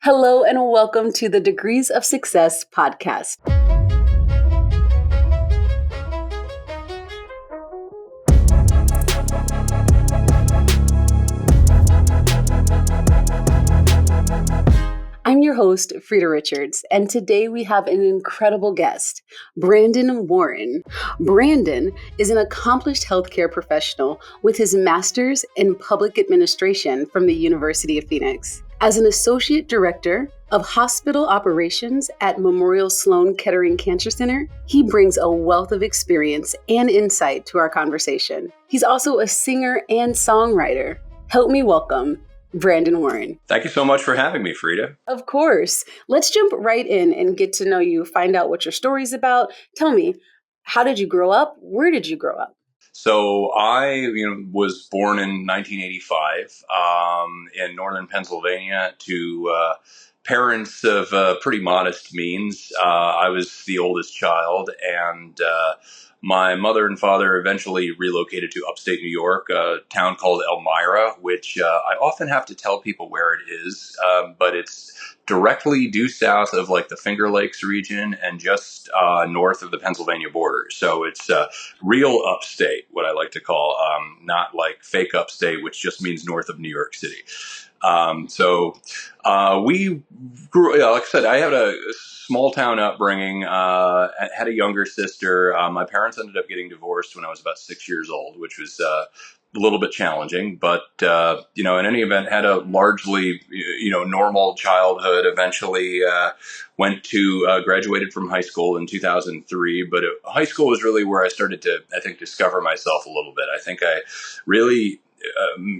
Hello and welcome to the Degrees of Success podcast. I'm your host, Freda Richards, and today we have an incredible guest, Brandon Warren. Brandon is an accomplished healthcare professional with his master's in public administration from the University of Phoenix. As an associate director of hospital operations at Memorial Sloan Kettering Cancer Center, he brings a wealth of experience and insight to our conversation. He's also a singer and songwriter. Help me welcome Brandon Warren. Thank you so much for having me, Freda. Of course. Let's jump right in and get to know you, find out what your story's about. Tell me, how did you grow up? Where did you grow up? So I was born in 1985 in northern Pennsylvania to parents of pretty modest means. I was the oldest child, and my mother and father eventually relocated to upstate New York, a town called Elmira, which I often have to tell people where it is, but it's directly due south of like the Finger Lakes region and just north of the Pennsylvania border. So it's real upstate, what I like to call, not like fake upstate, which just means north of New York City. We grew, like I said, I had a small town upbringing, had a younger sister. My parents ended up getting divorced when I was about 6 years old, which was a little bit challenging, but, in any event, had a largely, normal childhood. Eventually, graduated from high school in 2003, but high school was really where I started to, I think, discover myself a little bit. I think I really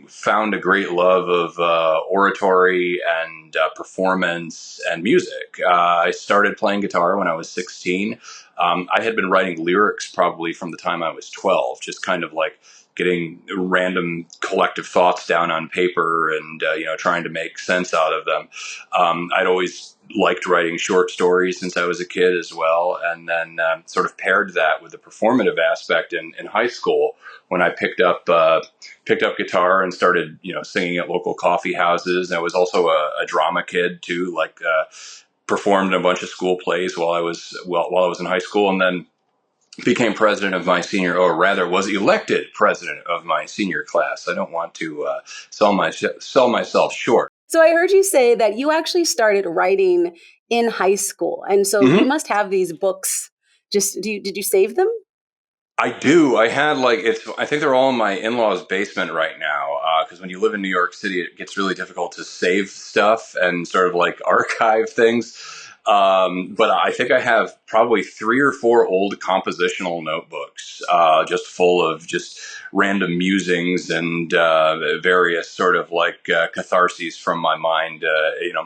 found a great love of oratory and performance and music. I started playing guitar when I was 16. I had been writing lyrics probably from the time I was 12, just kind of like getting random collective thoughts down on paper and, trying to make sense out of them. I'd always liked writing short stories since I was a kid as well, and then sort of paired that with the performative aspect in high school when I picked up guitar and started, singing at local coffee houses. I was also a drama kid too, performed in a bunch of school plays while I was in high school, and then became president of my was elected president of my senior class. I don't want to sell myself short. So I heard you say that you actually started writing in high school, and so you must have these books. Did you save them? I do. I had I think they're all in my in-laws' basement right now. Because when you live in New York City, it gets really difficult to save stuff and sort of like archive things. But I think I have probably 3 or 4 old compositional notebooks, just full of just random musings and various sort of catharses from my mind,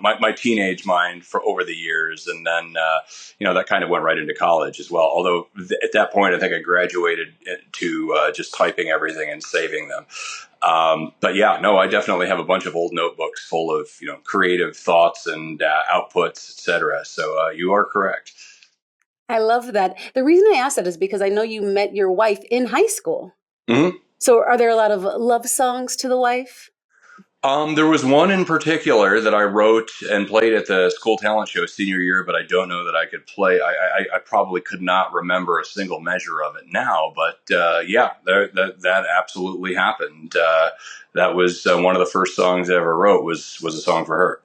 my teenage mind for over the years. And then, that kind of went right into college as well. Although at that point, I think I graduated to just typing everything and saving them. But yeah, no, I definitely have a bunch of old notebooks full of, creative thoughts and outputs, etc. So you are correct. I love that. The reason I asked that is because I know you met your wife in high school. Mm-hmm. So are there a lot of love songs to the wife? There was one in particular that I wrote and played at the school talent show senior year, but I don't know that I could play. I probably could not remember a single measure of it now, but that absolutely happened. That was one of the first songs I ever wrote was a song for her.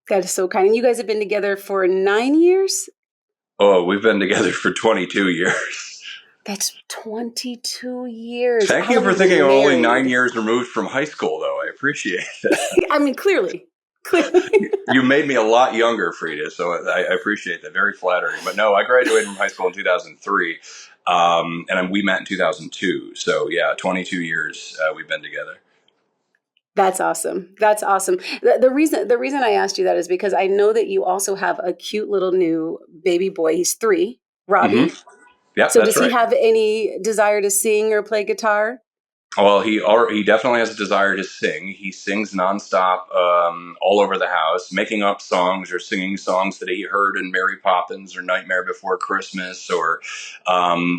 That is so kind. And you guys have been together for 9 years? Oh, we've been together for 22 years. That's 22 years. Thank you for thinking I'm only 9 years removed from high school, though. I appreciate that. I mean, clearly. You made me a lot younger, Freda, so I appreciate that. Very flattering. But no, I graduated from high school in 2003, and we met in 2002. So yeah, 22 years we've been together. That's awesome. That's awesome. The reason I asked you that is because I know that you also have a cute little new baby boy. He's 3, Robbie. Mm-hmm. Yeah, so does he have any desire to sing or play guitar? Well, he definitely has a desire to sing. He sings nonstop all over the house, making up songs or singing songs that he heard in Mary Poppins or Nightmare Before Christmas or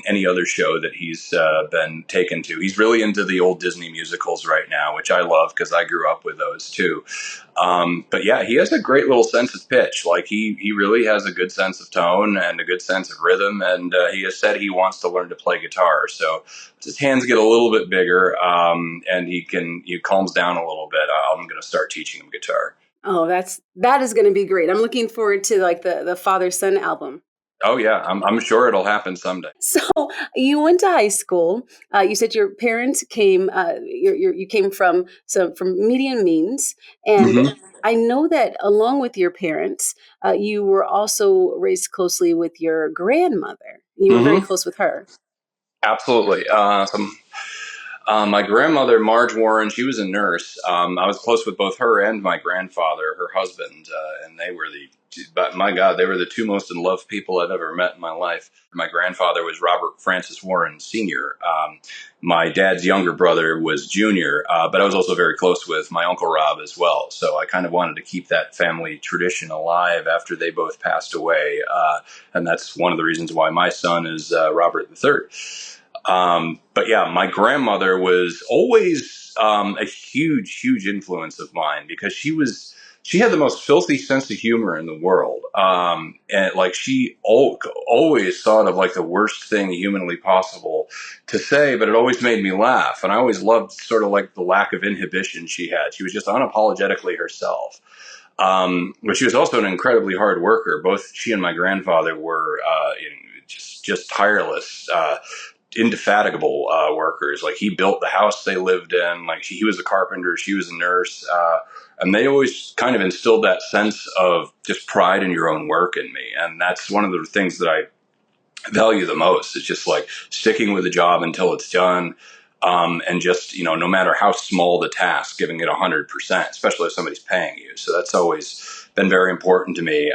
any other show that he's been taken to. He's really into the old Disney musicals right now, which I love because I grew up with those too. But yeah, he has a great little sense of pitch. Like he really has a good sense of tone and a good sense of rhythm. And he has said he wants to learn to play guitar. So his hands get a little bit bigger, and he calms down a little bit. I'm going to start teaching him guitar. Oh, that is going to be great. I'm looking forward to like the father son album. Oh yeah, I'm sure it'll happen someday. So you went to high school. You said your parents came. You came from median means, and Hmm. I know that along with your parents, you were also raised closely with your grandmother. You were very Hmm. close with her. Absolutely. My grandmother, Marge Warren, she was a nurse. I was close with both her and my grandfather, her husband, and but my God, they were the two most in love people I've ever met in my life. My grandfather was Robert Francis Warren Sr. My dad's younger brother was Junior, but I was also very close with my Uncle Rob as well. So I kind of wanted to keep that family tradition alive after they both passed away. And that's one of the reasons why my son is Robert III. But yeah, my grandmother was always a huge, huge influence of mine because she had the most filthy sense of humor in the world. And like always thought of like the worst thing humanly possible to say, but it always made me laugh. And I always loved sort of like the lack of inhibition she had. She was just unapologetically herself. But she was also an incredibly hard worker. Both she and my grandfather were just tireless. Indefatigable workers. Like he built the house they lived in. Like he was a carpenter, she was a nurse, and they always kind of instilled that sense of just pride in your own work in me. And that's one of the things that I value the most. It's just like sticking with a job until it's done. And just, no matter how small the task, giving it 100%, especially if somebody's paying you. So that's always been very important to me.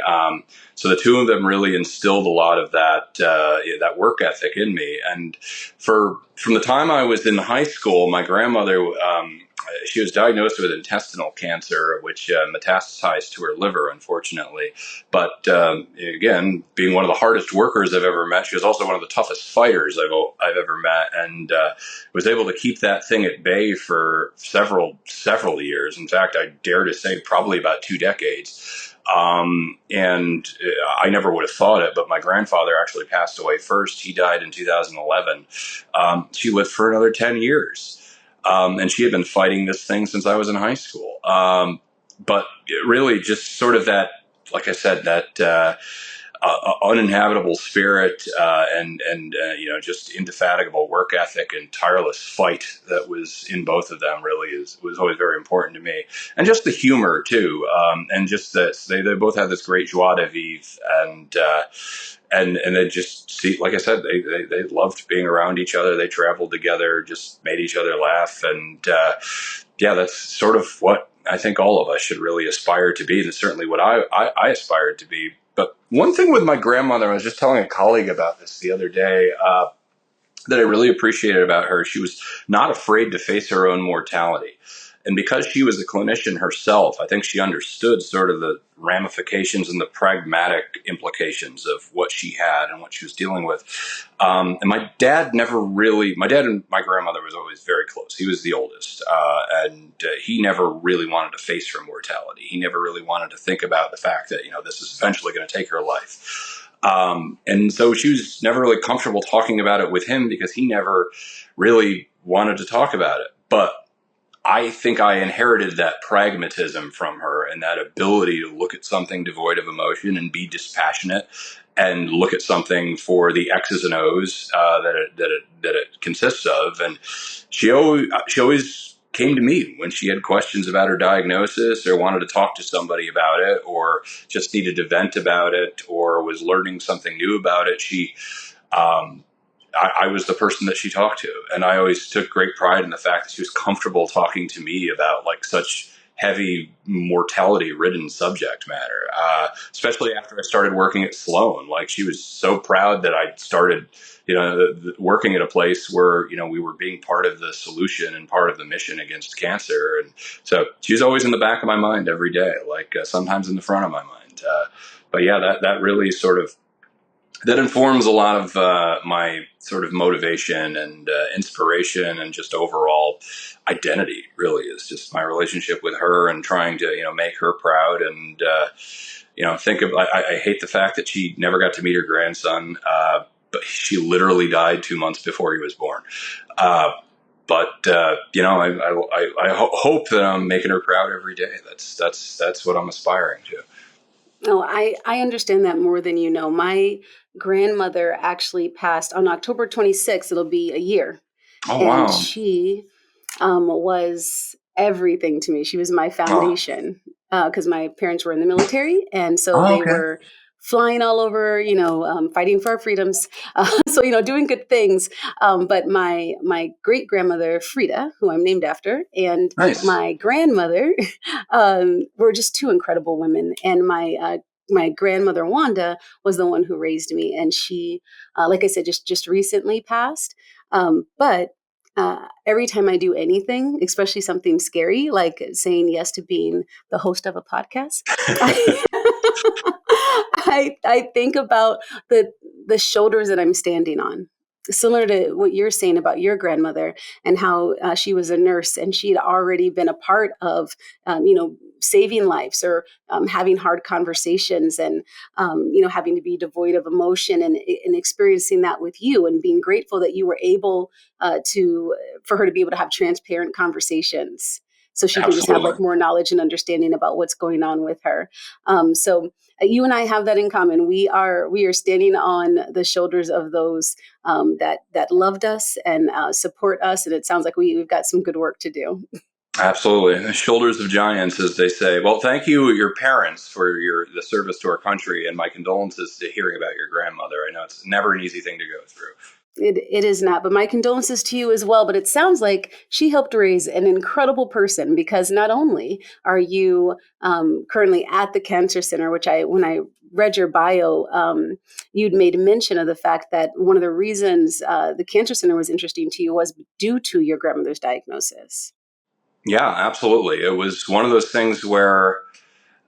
So the two of them really instilled a lot of that work ethic in me. And from the time I was in high school, my grandmother, she was diagnosed with intestinal cancer, which metastasized to her liver, unfortunately. But again, being one of the hardest workers I've ever met, she was also one of the toughest fighters I've ever met, and was able to keep that thing at bay for several years. In fact, I dare to say probably about 2 decades. And I never would have thought it, but my grandfather actually passed away first. He died in 2011. She lived for another 10 years. And she had been fighting this thing since I was in high school. But really just sort of that, like I said, that uninhabitable spirit, and just indefatigable work ethic and tireless fight that was in both of them really was always very important to me. And just the humor too, and just this, they both had this great joie de vivre, and they just see, like I said, they loved being around each other. They traveled together, just made each other laugh, and yeah, that's sort of what I think all of us should really aspire to be. And certainly what I aspired to be. But one thing with my grandmother, I was just telling a colleague about this the other day, that I really appreciated about her. She was not afraid to face her own mortality. And because she was a clinician herself, I think she understood sort of the ramifications and the pragmatic implications of what she had and what she was dealing with. And my dad and my grandmother was always very close. He was the oldest. And he never really wanted to face her mortality. He never really wanted to think about the fact that, this is eventually going to take her life. And so she was never really comfortable talking about it with him because he never really wanted to talk about it. But I think I inherited that pragmatism from her and that ability to look at something devoid of emotion and be dispassionate and look at something for the X's and O's that it consists of. And she always came to me when she had questions about her diagnosis or wanted to talk to somebody about it or just needed to vent about it or was learning something new about it. I was the person that she talked to. And I always took great pride in the fact that she was comfortable talking to me about like such heavy mortality ridden subject matter, especially after I started working at Sloan. Like she was so proud that I started, working at a place where, we were being part of the solution and part of the mission against cancer. And so she was always in the back of my mind every day, like sometimes in the front of my mind. But yeah, that really sort of that informs a lot of my sort of motivation and inspiration and just overall identity. Really, is just my relationship with her and trying to make her proud and think of. I hate the fact that she never got to meet her grandson, but she literally died 2 months before he was born. But I hope that I'm making her proud every day. That's what I'm aspiring to. Oh, I understand that more than you know. My grandmother actually passed on October 26th. It'll be a year. Oh And wow! she was everything to me. She was my Oh, foundation because my parents were in the military. And so oh they okay. were flying all over, fighting for our freedoms. So, doing good things. But my great grandmother, Freda, who I'm named after, and Nice. my grandmother were just two incredible women. And my grandmother Wanda was the one who raised me, and she, like I said, just recently passed. But every time I do anything, especially something scary, like saying yes to being the host of a podcast, I think about the shoulders that I'm standing on. Similar to what you're saying about your grandmother and how she was a nurse and she had already been a part of, saving lives or having hard conversations and, having to be devoid of emotion and experiencing that with you and being grateful that you were able for her to be able to have transparent conversations so she can just have Absolutely. like more knowledge and understanding about what's going on with her. So you and I have that in common. We are standing on the shoulders of those that loved us and support us, and it sounds like we've got some good work to do. Absolutely. The shoulders of giants, as they say. Well, thank you, your parents, for the service to our country, and my condolences to hearing about your grandmother. I know it's never an easy thing to go through. It is not, but my condolences to you as well. But it sounds like she helped raise an incredible person because not only are you currently at the Cancer Center, which when I read your bio, you'd made mention of the fact that one of the reasons the Cancer Center was interesting to you was due to your grandmother's diagnosis. Yeah, absolutely. It was one of those things where,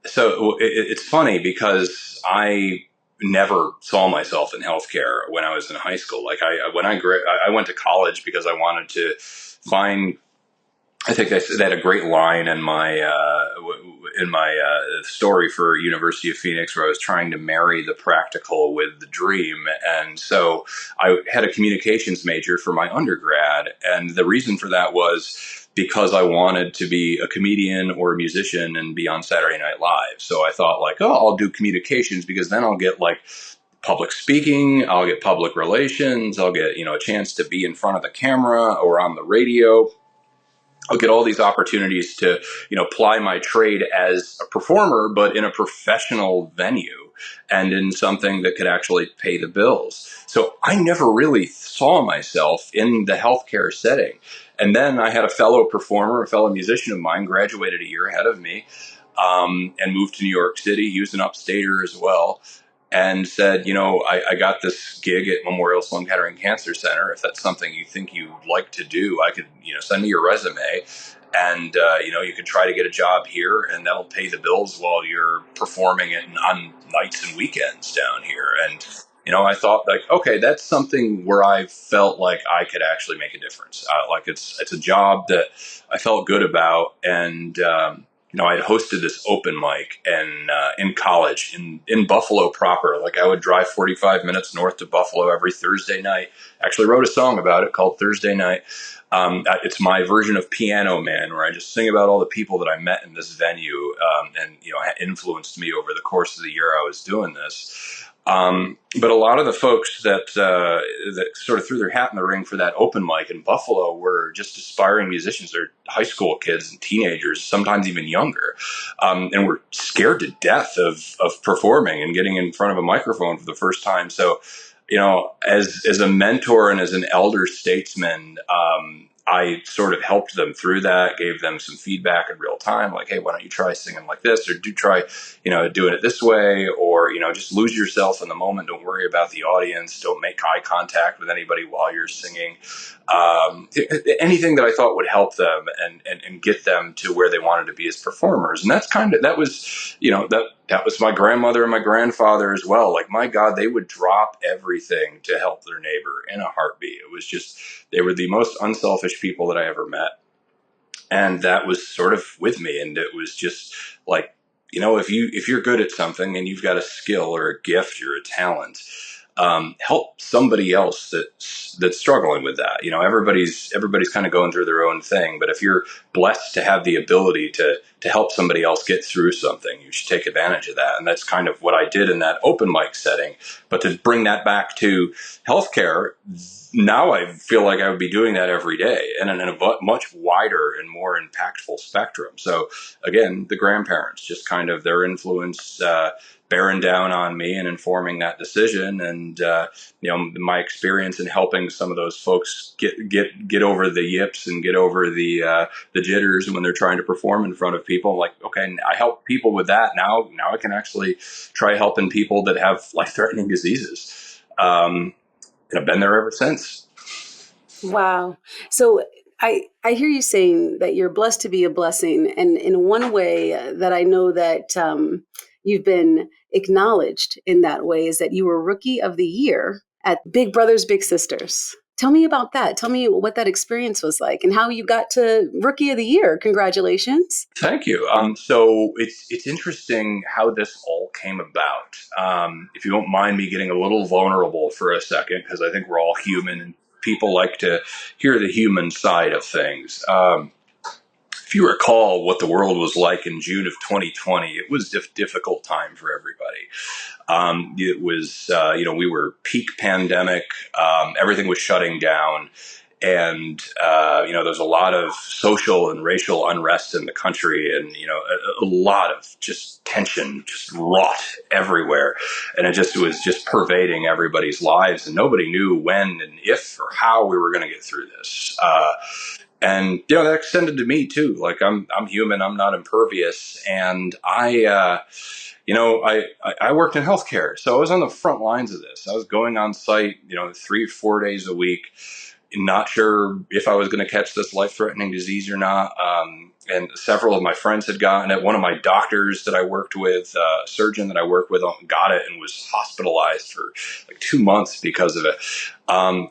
so it's funny because I never saw myself in healthcare when I was in high school. Like I went to college because I wanted to find. I think they had a great line in my story for University of Phoenix where I was trying to marry the practical with the dream, and so I had a communications major for my undergrad, and the reason for that was because I wanted to be a comedian or a musician and be on Saturday Night Live. So I thought like, oh, I'll do communications because then I'll get like public speaking, I'll get public relations, I'll get a chance to be in front of the camera or on the radio. I'll get all these opportunities to, ply my trade as a performer, but in a professional venue and in something that could actually pay the bills. So I never really saw myself in the healthcare setting. And then I had a fellow performer, a fellow musician of mine, graduated a year ahead of me, and moved to New York City. He was an upstater as well, and said, I got this gig at Memorial Sloan Kettering Cancer Center. If that's something you think you'd like to do, I could, send me your resume, and you could try to get a job here, and that'll pay the bills while you're performing it on nights and weekends down here. And I thought like, okay, that's something where I felt like I could actually make a difference. Like it's a job that I felt good about, and I had hosted this open mic in college in Buffalo proper. Like I would drive 45 minutes north to Buffalo every Thursday night. Actually wrote a song about it called Thursday Night. It's my version of Piano Man, where I just sing about all the people that I met in this venue, and influenced me over the course of the year I was doing this. But a lot of the folks that sort of threw their hat in the ring for that open mic in Buffalo were just aspiring musicians. They're high school kids and teenagers, sometimes even younger, and were scared to death of performing and getting in front of a microphone for the first time. So, as a mentor and as an elder statesman, I sort of helped them through that, gave them some feedback in real time, like, hey, why don't you try singing like this, or do try, doing it this way, or, just lose yourself in the moment. Don't worry about the audience. Don't make eye contact with anybody while you're singing. Anything that I thought would help them and get them to where they wanted to be as performers. And that was, that was my grandmother and my grandfather as well. Like, my God, they would drop everything to help their neighbor in a heartbeat. It was just, they were the most unselfish people that I ever met. And that was sort of with me. And it was just like, if you're good at something and you've got a skill or a gift or a talent, help somebody else that's struggling with that. Everybody's kind of going through their own thing, but if you're blessed to have the ability to help somebody else get through something, you should take advantage of that. And that's kind of what I did in that open mic setting. But to bring that back to healthcare, now I feel like I would be doing that every day, and in a much wider and more impactful spectrum. So again, the grandparents, just kind of their influence bearing down on me and informing that decision. And my experience in helping some of those folks get over the yips and get over the jitters when they're trying to perform in front of people. Like, okay, I help people with that. Now I can actually try helping people that have life-threatening diseases. And I've been there ever since. Wow. So I hear you saying that you're blessed to be a blessing. And in one way that I know that you've been acknowledged in that way is that you were Rookie of the Year at Big Brothers Big Sisters. Tell me about that. Tell me what that experience was like and how you got to Rookie of the Year. Congratulations. Thank you. So it's interesting how this all came about. If you don't mind me getting a little vulnerable for a second, because I think we're all human and people like to hear the human side of things. If you recall what the world was like in June of 2020, it was a difficult time for everybody. It was, we were peak pandemic. Everything was shutting down. And, there's a lot of social and racial unrest in the country, and, a lot of just tension, just wrought everywhere. And it was just pervading everybody's lives, and nobody knew when and if or how we were going to get through this. And that extended to me too. Like, I'm human. I'm not impervious. And I worked in healthcare, so I was on the front lines of this. I was going on site, 3-4 days a week, not sure if I was going to catch this life-threatening disease or not. And several of my friends had gotten it. One of my doctors that I worked with, a surgeon that I worked with, got it and was hospitalized for like 2 months because of it.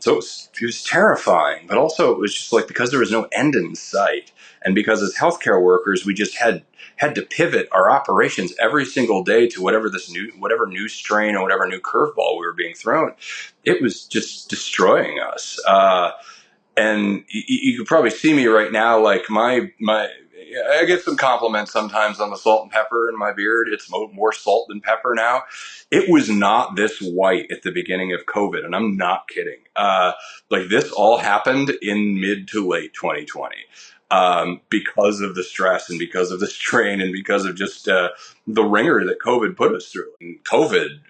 So it was terrifying, but also it was just like, because there was no end in sight, and because as healthcare workers, we just had to pivot our operations every single day to whatever new strain or whatever new curveball we were being thrown. It was just destroying us. And you could probably see me right now, like I get some compliments sometimes on the salt and pepper in my beard. It's more salt than pepper now. It was not this white at the beginning of COVID, and I'm not kidding. Like, this all happened in mid to late 2020. Because of the stress and because of the strain and because of just the ringer that COVID put us through. And COVID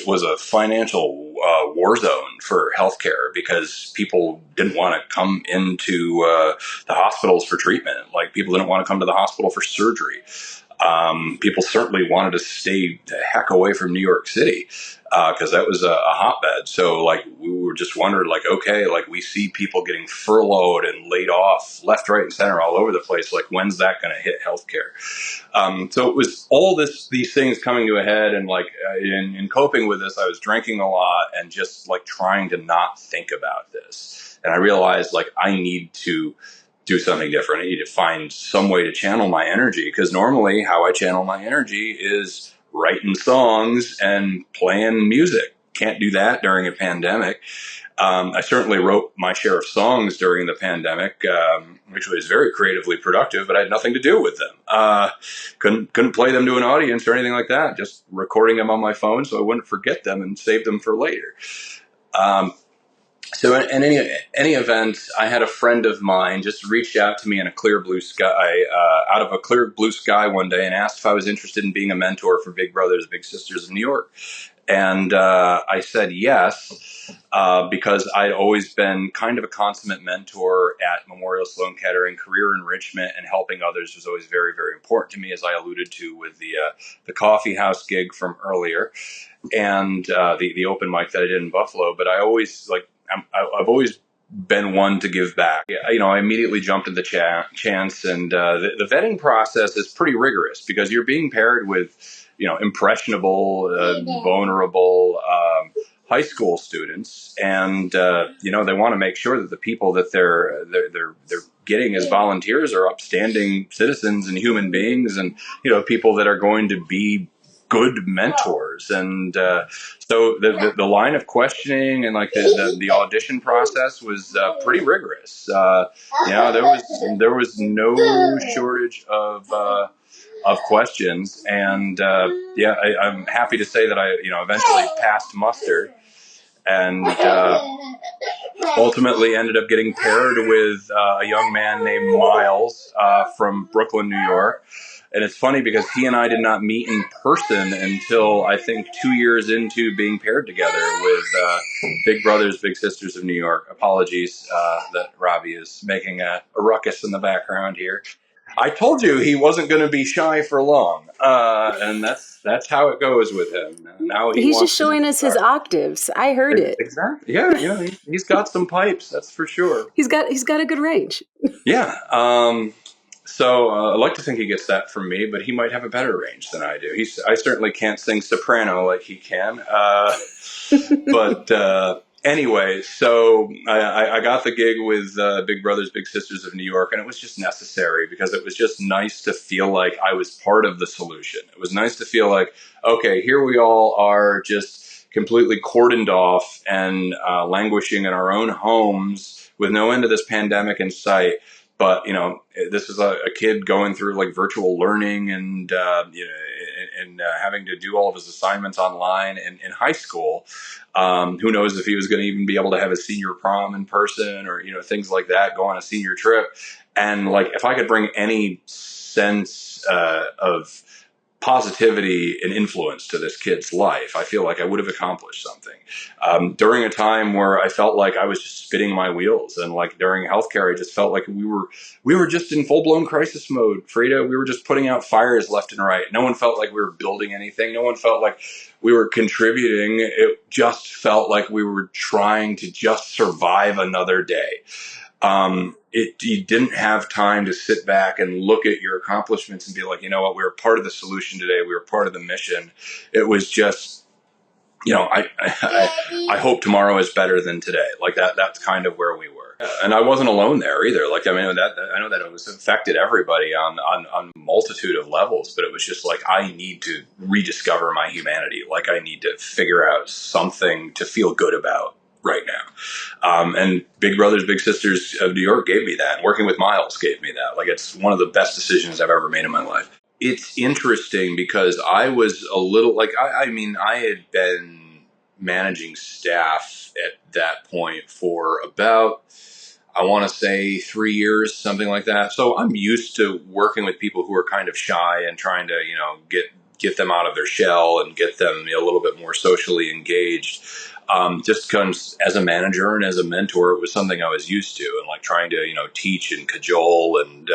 was a financial war zone for healthcare, because people didn't want to come into the hospitals for treatment. Like, people didn't want to come to the hospital for surgery. People certainly wanted to stay the heck away from New York City, because that was a hotbed. So, like, we were just wondering, like, okay, like, we see people getting furloughed and laid off left, right, and center all over the place. Like, when's that going to hit healthcare? So it was all these things coming to a head, and like in coping with this, I was drinking a lot and just like trying to not think about this. And I realized, like, I need to do something different. I need to find some way to channel my energy, because normally how I channel my energy is writing songs and playing music. Can't do that during a pandemic. I certainly wrote my share of songs during the pandemic, which was very creatively productive, but I had nothing to do with them. Couldn't play them to an audience or anything like that. Just recording them on my phone so I wouldn't forget them and save them for later. So in any event, I had a friend of mine just reached out to me in a clear blue sky, out of a clear blue sky one day, and asked if I was interested in being a mentor for Big Brothers Big Sisters of New York. And I said yes, because I'd always been kind of a consummate mentor at Memorial Sloan Kettering. Career enrichment and helping others was always very, very important to me, as I alluded to with the coffee house gig from earlier, and the open mic that I did in Buffalo. But I always I've always been one to give back. I immediately jumped at the chance, and the vetting process is pretty rigorous, because you're being paired with impressionable, vulnerable high school students, and they want to make sure that the people that they're getting as volunteers are upstanding citizens and human beings, and people that are going to be good mentors. And so the line of questioning and like the audition process was pretty rigorous. There was no shortage of questions, and I'm happy to say that I eventually passed muster, and ultimately ended up getting paired with a young man named Miles from Brooklyn, New York. And it's funny because he and I did not meet in person until I think 2 years into being paired together with Big Brothers Big Sisters of New York. Apologies that Robbie is making a ruckus in the background here. I told you he wasn't going to be shy for long, and that's how it goes with him. Now he's just showing us his octaves. I heard it. Exactly. Yeah. He's got some pipes, that's for sure. He's got a good range. Yeah. So I'd like to think he gets that from me, but he might have a better range than I do. I certainly can't sing soprano like he can. But anyway, so I got the gig with Big Brothers Big Sisters of New York, and it was just necessary because it was just nice to feel like I was part of the solution. It was nice to feel like, okay, here we all are just completely cordoned off and languishing in our own homes with no end of this pandemic in sight. But this is a kid going through like virtual learning and having to do all of his assignments online in high school. Who knows if he was going to even be able to have a senior prom in person or things like that, go on a senior trip. And like if I could bring any sense of positivity and influence to this kid's life, I feel like I would have accomplished something. During a time where I felt like I was just spinning my wheels, and like during healthcare, I just felt like we were just in full blown crisis mode. Freda, we were just putting out fires left and right. No one felt like we were building anything. No one felt like we were contributing. It just felt like we were trying to just survive another day. You didn't have time to sit back and look at your accomplishments and be like, you know what, we were part of the solution today. We were part of the mission. It was just, I hope tomorrow is better than today. Like that's kind of where we were. And I wasn't alone there either. Like, I know that it was affected everybody on a multitude of levels, but it was just like, I need to rediscover my humanity. Like I need to figure out something to feel good about right now. And Big Brothers Big Sisters of New York gave me that. And working with Miles gave me that. Like it's one of the best decisions I've ever made in my life. It's interesting because I was a little like, I had been managing staff at that point for about, I want to say 3 years, something like that. So I'm used to working with people who are kind of shy and trying to, get them out of their shell and get them a little bit more socially engaged. Just because as a manager and as a mentor, it was something I was used to, and like trying to, teach and cajole and,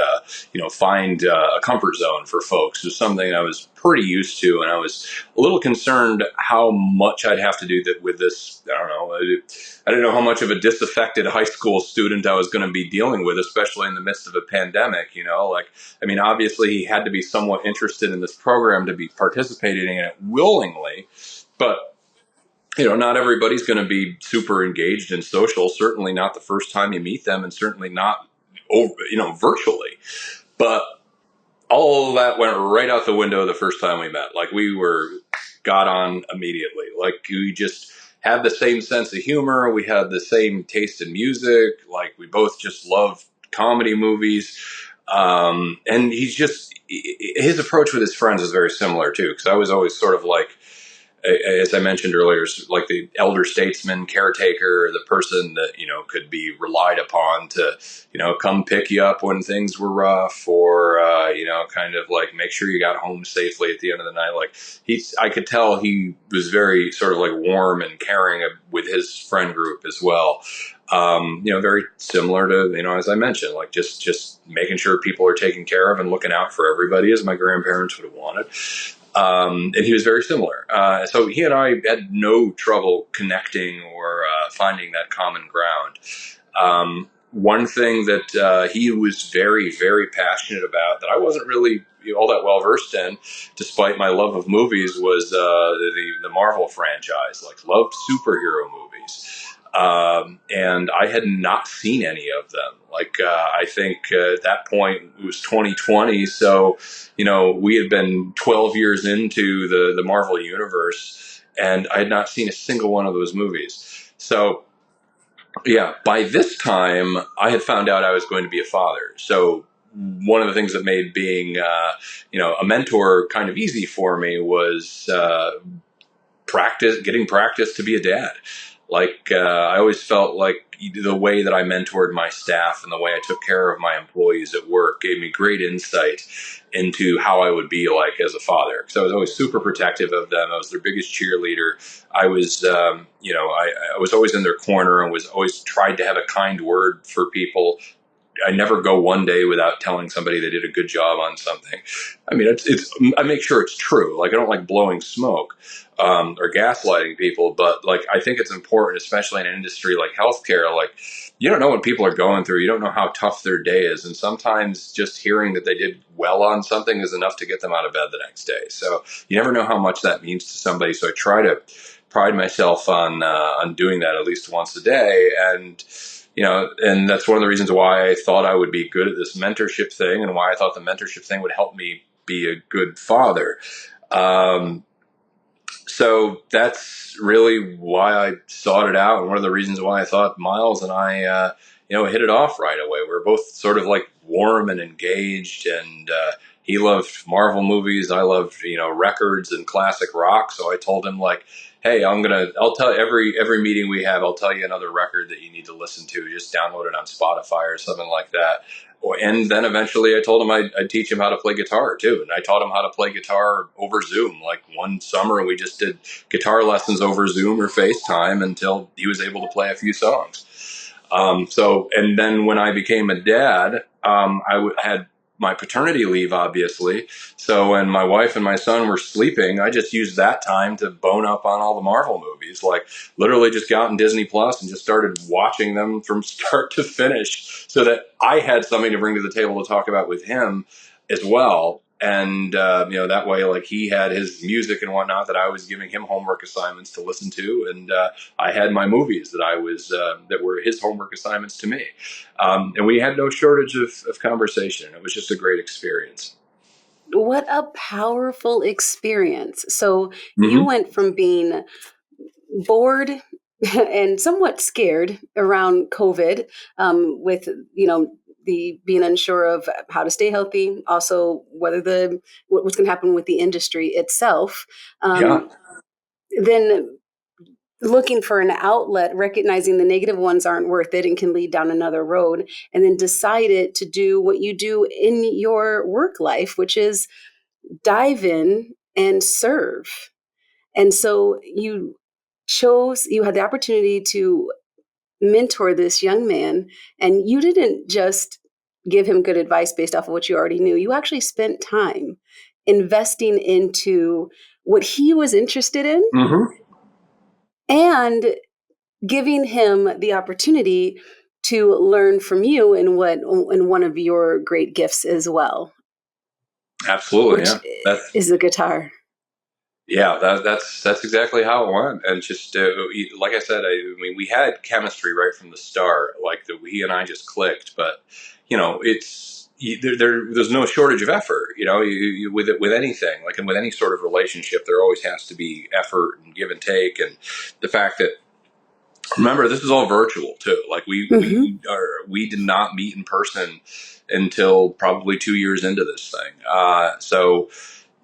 find a comfort zone for folks was something I was pretty used to. And I was a little concerned how much I'd have to do that with this. I don't know. I didn't know how much of a disaffected high school student I was going to be dealing with, especially in the midst of a pandemic, obviously he had to be somewhat interested in this program to be participating in it willingly, but not everybody's going to be super engaged and social. Certainly not the first time you meet them, and certainly not virtually. But all of that went right out the window the first time we met. Like we got on immediately. Like we just had the same sense of humor. We had the same taste in music. Like we both just love comedy movies. And his approach with his friends is very similar too. Because I was always sort of like, as I mentioned earlier, like the elder statesman, caretaker, the person that, could be relied upon to, come pick you up when things were rough, or, kind of like make sure you got home safely at the end of the night. Like I could tell he was very sort of like warm and caring with his friend group as well. Very similar to, as I mentioned, like just making sure people are taken care of and looking out for everybody as my grandparents would have wanted. And he was very similar. So he and I had no trouble connecting or finding that common ground. one thing that he was very, very passionate about that I wasn't really all that well versed in, despite my love of movies, was the Marvel franchise. Like, loved superhero movies. And I had not seen any of them. Like, I think at that point it was 2020. So, we had been 12 years into the Marvel universe, and I had not seen a single one of those movies. So, yeah, by this time, I had found out I was going to be a father. So one of the things that made being, a mentor kind of easy for me was getting practice to be a dad. Like, I always felt like the way that I mentored my staff and the way I took care of my employees at work gave me great insight into how I would be like as a father. Because I was always super protective of them. I was their biggest cheerleader. I was, I was always in their corner and was always tried to have a kind word for people. I never go one day without telling somebody they did a good job on something. I mean, I make sure it's true. Like, I don't like blowing smoke or gaslighting people, but like, I think it's important, especially in an industry like healthcare. Like, you don't know what people are going through. You don't know how tough their day is, and sometimes just hearing that they did well on something is enough to get them out of bed the next day. So you never know how much that means to somebody. So I try to pride myself on doing that at least once a day, and that's one of the reasons why I thought I would be good at this mentorship thing, and why I thought the mentorship thing would help me be a good father. So that's really why I sought it out, and one of the reasons why I thought Miles and I, hit it off right away. We were both sort of like warm and engaged, and he loved Marvel movies. I loved, records and classic rock. So I told him, like, hey, I'll tell every meeting we have, I'll tell you another record that you need to listen to. Just download it on Spotify or something like that. And then eventually I told him I'd teach him how to play guitar too. And I taught him how to play guitar over Zoom. Like, one summer we just did guitar lessons over Zoom or FaceTime until he was able to play a few songs. And then when I became a dad, I had my paternity leave, obviously. So when my wife and my son were sleeping, I just used that time to bone up on all the Marvel movies. Like, literally just got on Disney Plus and just started watching them from start to finish, so that I had something to bring to the table to talk about with him as well. And, that way, like, he had his music and whatnot that I was giving him homework assignments to listen to. And I had my movies that were his homework assignments to me. And we had no shortage of conversation. It was just a great experience. What a powerful experience. So you Mm-hmm. went from being bored and somewhat scared around COVID, with, the being unsure of how to stay healthy, also what's going to happen with the industry itself. Yeah. Then looking for an outlet, recognizing the negative ones aren't worth it and can lead down another road, and then decided to do what you do in your work life, which is dive in and serve. And so you had the opportunity to mentor this young man, and you didn't just give him good advice based off of what you already knew. You actually spent time investing into what he was interested in, Mm-hmm. and giving him the opportunity to learn from you in one of your great gifts as well, Absolutely. which Yeah. That's is the guitar. Yeah, that's exactly how it went. And just like I said, I mean, we had chemistry right from the start. Like, he and I just clicked. But there's no shortage of effort. With anything, like, and with any sort of relationship, there always has to be effort and give and take. And the fact that, remember, this is all virtual too. Like, Mm-hmm. we did not meet in person until probably 2 years into this thing. So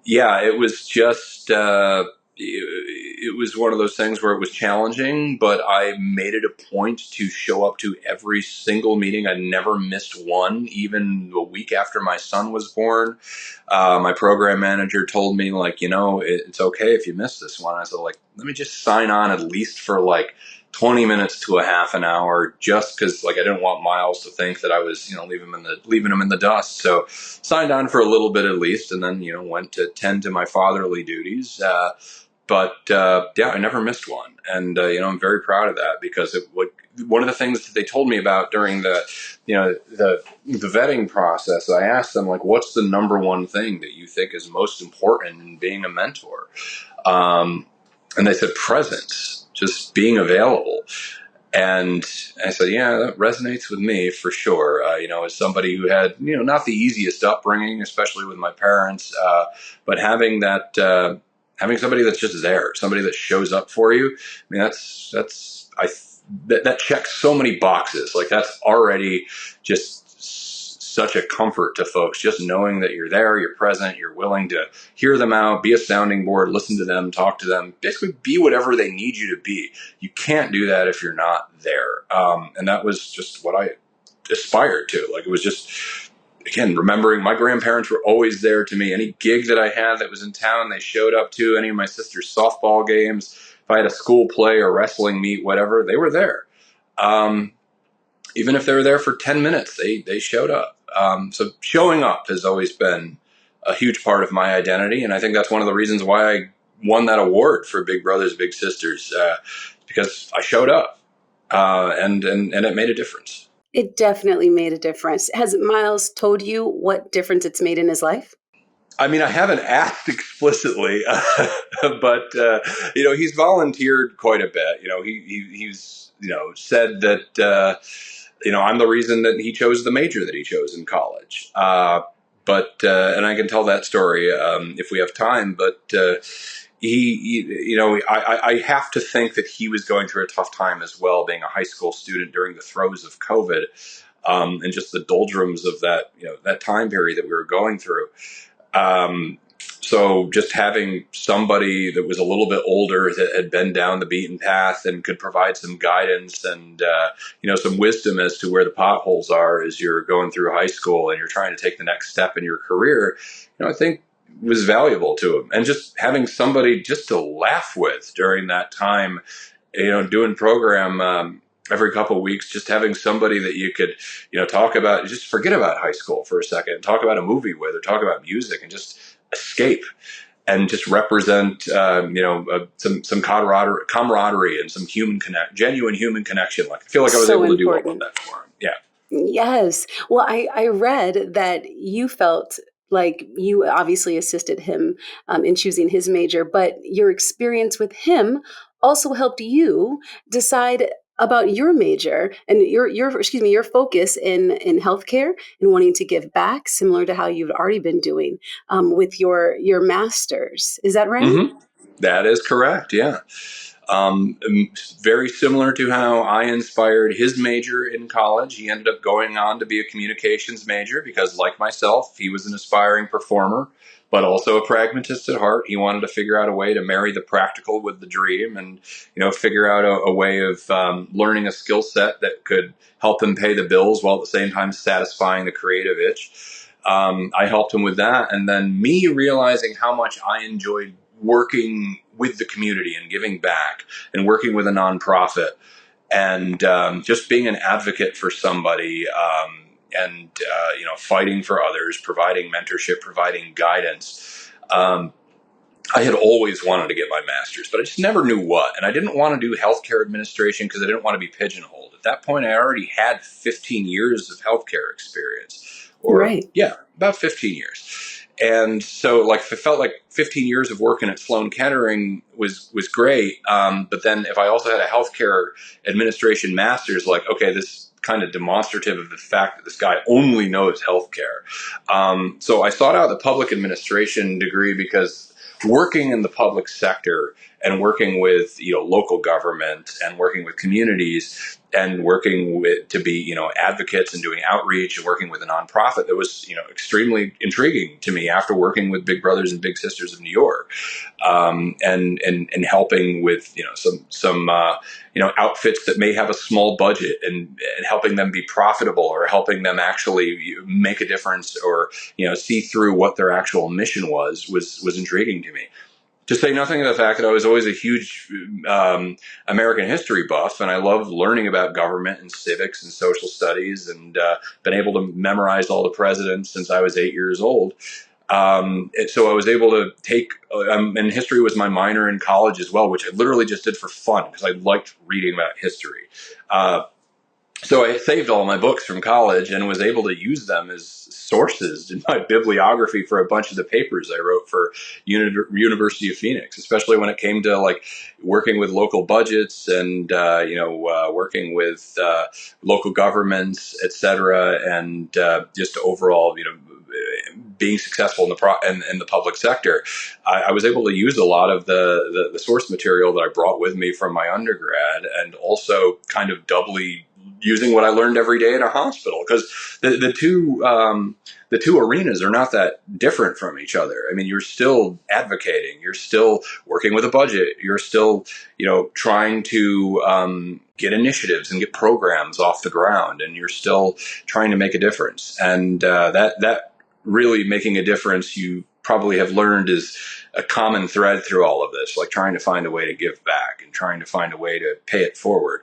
yeah, it was just it was one of those things where it was challenging, but I made it a point to show up to every single meeting. I never missed one, even a week after my son was born. My program manager told me, like, it's okay if you miss this one. I said, like, let me just sign on at least for like 20 minutes to a half an hour, just because, like, I didn't want Miles to think that I was, leaving him in the dust. So signed on for a little bit at least, and then, went to tend to my fatherly duties. yeah, I never missed one. And, I'm very proud of that because one of the things that they told me about during the vetting process, I asked them, like, what's the number one thing that you think is most important in being a mentor? And they said presence, just being available. And I said, yeah, that resonates with me for sure. As somebody who had, not the easiest upbringing, especially with my parents, but having having somebody that's just there, somebody that shows up for you. I mean, that checks so many boxes. Like that's already just such a comfort to folks, just knowing that you're there, you're present, you're willing to hear them out, be a sounding board, listen to them, talk to them, basically be whatever they need you to be. You can't do that if you're not there. And that was just what I aspired to. Like it was just, again, remembering my grandparents were always there to me. Any gig that I had that was in town, they showed up to. Any of my sister's softball games, if I had a school play or wrestling meet, whatever, they were there. Even if they were there for 10 minutes, they showed up. So showing up has always been a huge part of my identity. And I think that's one of the reasons why I won that award for Big Brothers, Big Sisters, because I showed up and it made a difference. It definitely made a difference. Has Miles told you what difference it's made in his life? I mean, I haven't asked explicitly, but, he's volunteered quite a bit. He's said that, I'm the reason that he chose the major that he chose in college. And I can tell that story if we have time, but I have to think that he was going through a tough time as well, being a high school student during the throes of COVID and just the doldrums of that time period that we were going through. So just having somebody that was a little bit older that had been down the beaten path and could provide some guidance and, some wisdom as to where the potholes are as you're going through high school and you're trying to take the next step in your career, I think was valuable to him. And just having somebody just to laugh with during that time, doing program, every couple of weeks, just having somebody that you could, talk about, just forget about high school for a second, talk about a movie with, or talk about music and just escape and just represent, some camaraderie and some genuine human connection. Like I feel like I was able to do all of that for him. Yeah. Yes. Well, I read that you felt like you obviously assisted him in choosing his major, but your experience with him also helped you decide about your major and your focus in healthcare and wanting to give back, similar to how you've already been doing with your master's. Is that right? Mm-hmm. That is correct. Yeah. Very similar to how I inspired his major in college. He ended up going on to be a communications major because, like myself, he was an aspiring performer, but also a pragmatist at heart. He wanted to figure out a way to marry the practical with the dream and, figure out a way of learning a skill set that could help him pay the bills while at the same time satisfying the creative itch. I helped him with that. And then me realizing how much I enjoyed working with the community and giving back and working with a nonprofit and just being an advocate for somebody and fighting for others, providing mentorship, providing guidance. I had always wanted to get my master's, but I just never knew what. And I didn't want to do healthcare administration because I didn't want to be pigeonholed. At that point, I already had 15 years of healthcare experience. Right. Yeah, about 15 years. And so, it felt like 15 years of working at Sloan Kettering was great. But then if I also had a healthcare administration master's, okay, this kind of demonstrative of the fact that this guy only knows healthcare. So I sought out the public administration degree because working in the public sector and working with local government and working with communities and working with to be advocates and doing outreach and working with a nonprofit that was extremely intriguing to me after working with Big Brothers and Big Sisters of New York and helping with some outfits that may have a small budget and helping them be profitable or helping them actually make a difference or see through what their actual mission was intriguing to me. To say nothing of the fact that I was always a huge American history buff, and I love learning about government and civics and social studies, and been able to memorize all the presidents since I was 8 years old. So I was able to take, and history was my minor in college as well, which I literally just did for fun because I liked reading about history. So I saved all my books from college and was able to use them as sources in my bibliography for a bunch of the papers I wrote for University of Phoenix, especially when it came to like working with local budgets and working with local governments, et cetera, and just overall, being successful in in the public sector. I was able to use a lot of the source material that I brought with me from my undergrad, and also kind of doubly using what I learned every day in a hospital, because the two arenas are not that different from each other. I mean, you're still advocating, you're still working with a budget, you're still trying to get initiatives and get programs off the ground, and you're still trying to make a difference. And that really making a difference, you probably have learned, is a common thread through all of this, like trying to find a way to give back and trying to find a way to pay it forward.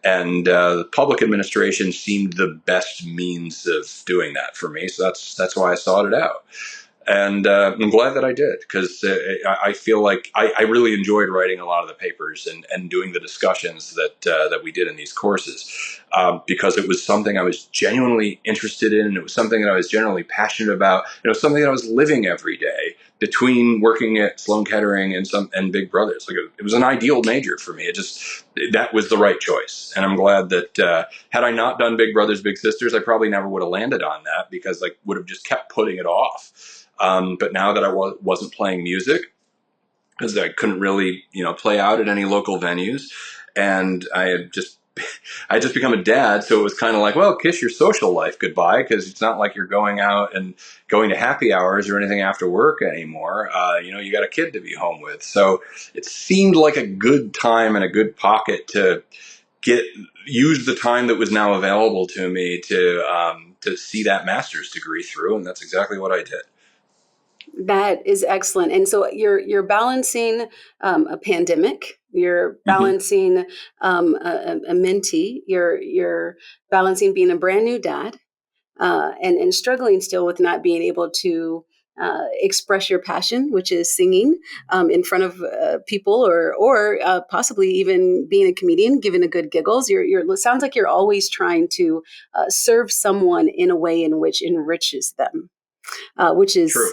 And the public administration seemed the best means of doing that for me. So that's why I sought it out. And I'm glad that I did, because I feel like I really enjoyed writing a lot of the papers and doing the discussions that we did in these courses, because it was something I was genuinely interested in, and it was something that I was generally passionate about. It was something that I was living every day between working at Sloan Kettering and Big Brothers. Like it was an ideal major for me. That was the right choice, and I'm glad that had I not done Big Brothers Big Sisters, I probably never would have landed on that, because I would have just kept putting it off. But now that I wasn't playing music, because I couldn't really, play out at any local venues, and I had just become a dad, so it was kind of like, well, kiss your social life goodbye, because it's not like you're going out and going to happy hours or anything after work anymore. You got a kid to be home with, so it seemed like a good time and a good pocket to use the time that was now available to me to see that master's degree through, and that's exactly what I did. That is excellent. And so you're balancing a pandemic, you're balancing a mentee, you're balancing being a brand new dad, and struggling still with not being able to express your passion, which is singing in front of people, or possibly even being a comedian, giving a good giggles. It sounds like you're always trying to serve someone in a way in which enriches them, which is True.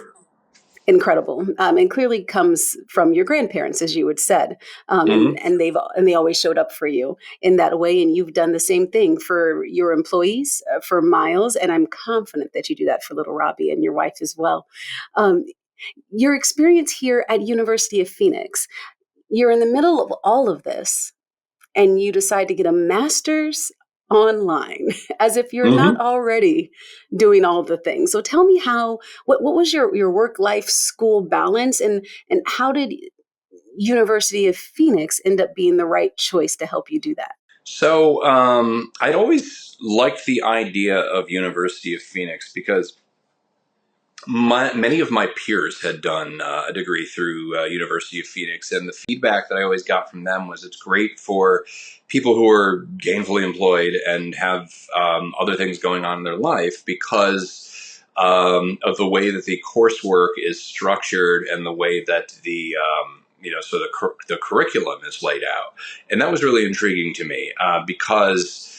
incredible, and clearly comes from your grandparents, as you had said, and they always showed up for you in that way, and you've done the same thing for your employees, for Miles, and I'm confident that you do that for little Robbie and your wife as well. Your experience here at University of Phoenix, you're in the middle of all of this, and you decide to get a master's online, as if you're not already doing all the things. So tell me what was your work life school balance, and how did University of Phoenix end up being the right choice to help you do that? So I'd always liked the idea of University of Phoenix, because many of my peers had done a degree through University of Phoenix, and the feedback that I always got from them was it's great for people who are gainfully employed and have other things going on in their life, because of the way that the coursework is structured and the way that the curriculum is laid out. And that was really intriguing to me, because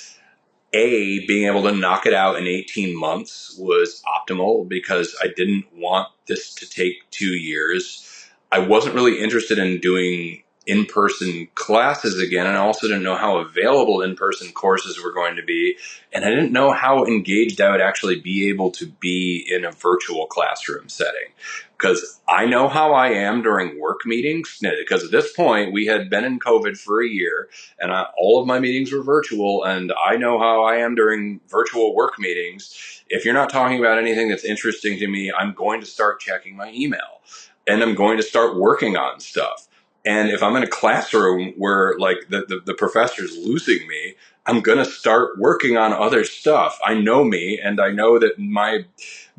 being able to knock it out in 18 months was optimal, because I didn't want this to take 2 years. I wasn't really interested in doing in-person classes again, and I also didn't know how available in-person courses were going to be, and I didn't know how engaged I would actually be able to be in a virtual classroom setting. Because I know how I am during work meetings, because at this point we had been in COVID for a year, and all of my meetings were virtual, and I know how I am during virtual work meetings. If you're not talking about anything that's interesting to me, I'm going to start checking my email, and I'm going to start working on stuff. And if I'm in a classroom where like the professor's losing me, I'm going to start working on other stuff. I know me, and I know that my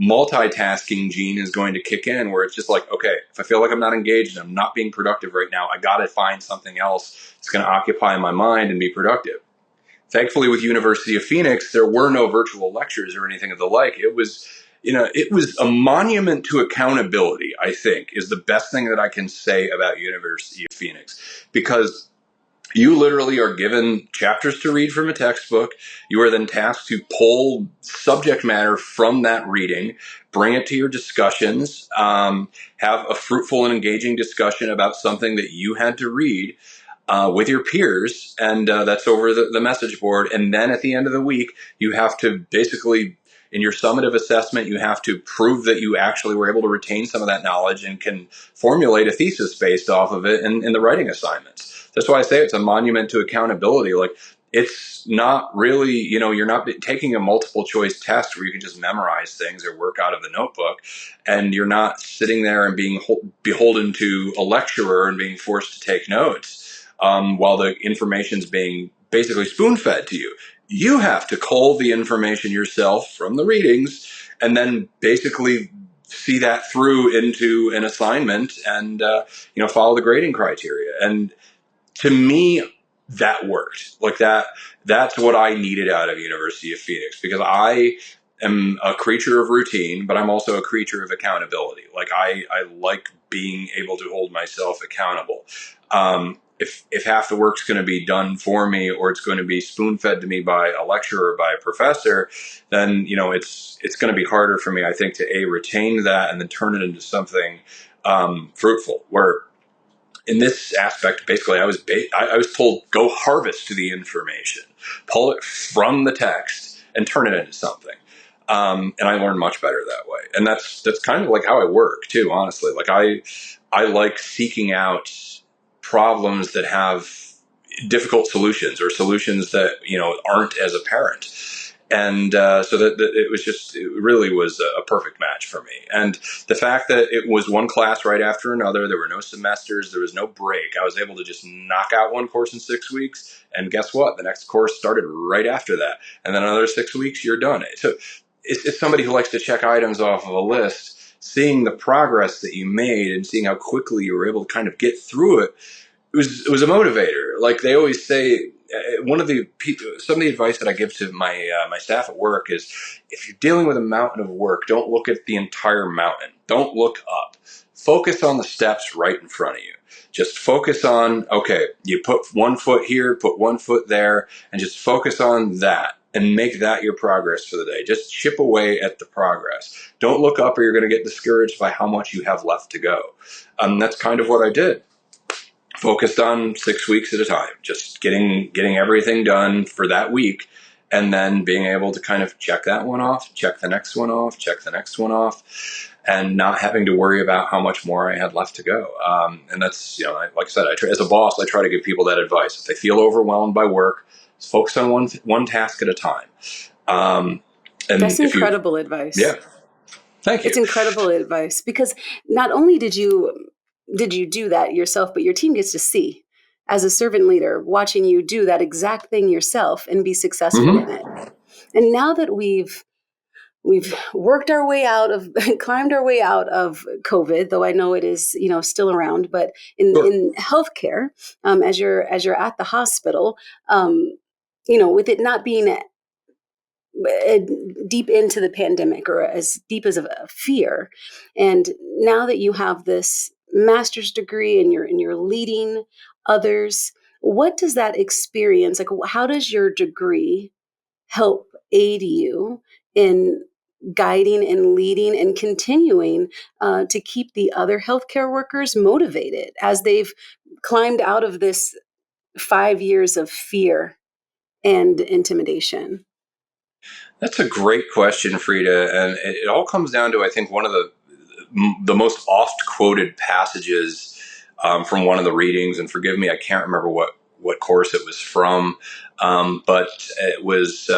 multitasking gene is going to kick in, where it's just like, okay, if I feel like I'm not engaged and I'm not being productive right now, I got to find something else that's going to occupy my mind and be productive. Thankfully, with University of Phoenix, there were no virtual lectures or anything of the like. It was it was a monument to accountability, I think, is the best thing that I can say about University of Phoenix, because you literally are given chapters to read from a textbook. You are then tasked to pull subject matter from that reading, bring it to your discussions, have a fruitful and engaging discussion about something that you had to read with your peers, and that's over the message board. And then at the end of the week, you have to basically, in your summative assessment, you have to prove that you actually were able to retain some of that knowledge and can formulate a thesis based off of it in the writing assignments. That's why I say it's a monument to accountability. Like, it's not really, you're not taking a multiple choice test where you can just memorize things or work out of the notebook, and you're not sitting there and being beholden to a lecturer and being forced to take notes while the information's being basically spoon fed to you. You have to cull the information yourself from the readings and then basically see that through into an assignment and follow the grading criteria. And to me, that worked. Like that's what I needed out of University of Phoenix, because I am a creature of routine, but I'm also a creature of accountability. Like I like being able to hold myself accountable. If half the work's going to be done for me, or it's going to be spoon fed to me by a lecturer or by a professor, then it's going to be harder for me, I think, to retain that and then turn it into something fruitful. Where in this aspect, basically, I was told, go harvest the information, pull it from the text, and turn it into something. And I learned much better that way. And that's kind of like how I work too, honestly. Like I like seeking out problems that have difficult solutions, or solutions that aren't as apparent. And so that it really was a perfect match for me. And the fact that it was one class right after another, there were no semesters, there was no break. I was able to just knock out one course in 6 weeks, and guess what? The next course started right after that, and then another 6 weeks, you're done. So it's somebody who likes to check items off of a list. Seeing the progress that you made and seeing how quickly you were able to kind of get through it, it was a motivator. Like they always say, some of the advice that I give to my staff at work is, if you're dealing with a mountain of work, don't look at the entire mountain. Don't look up. Focus on the steps right in front of you. Just focus on, okay, you put 1 foot here, put 1 foot there, and just focus on that and make that your progress for the day. Just chip away at the progress. Don't look up, or you're going to get discouraged by how much you have left to go. That's kind of what I did. Focused on 6 weeks at a time, just getting everything done for that week, and then being able to kind of check that one off, check the next one off, check the next one off, and not having to worry about how much more I had left to go. And that's, like I said, as a boss, I try to give people that advice. If they feel overwhelmed by work, focus on one task at a time. And that's incredible advice. Yeah. Thank you. It's incredible advice, because not only did you do that yourself, but your team gets to see, as a servant leader, watching you do that exact thing yourself and be successful in it. And now that we've worked our way out of, climbed our way out of COVID, though I know it is, still around, but in healthcare, as you're at the hospital, with it not being deep into the pandemic, or as deep as a fear, and now that you have this master's degree and you're leading others, what does that experience, like, how does your degree help aid you in guiding and leading and continuing to keep the other healthcare workers motivated as they've climbed out of this 5 years of fear and intimidation? That's a great question, Freda, and it all comes down to, I think, one of the most oft quoted passages from one of the readings. And forgive me, I can't remember what course it was from, but it was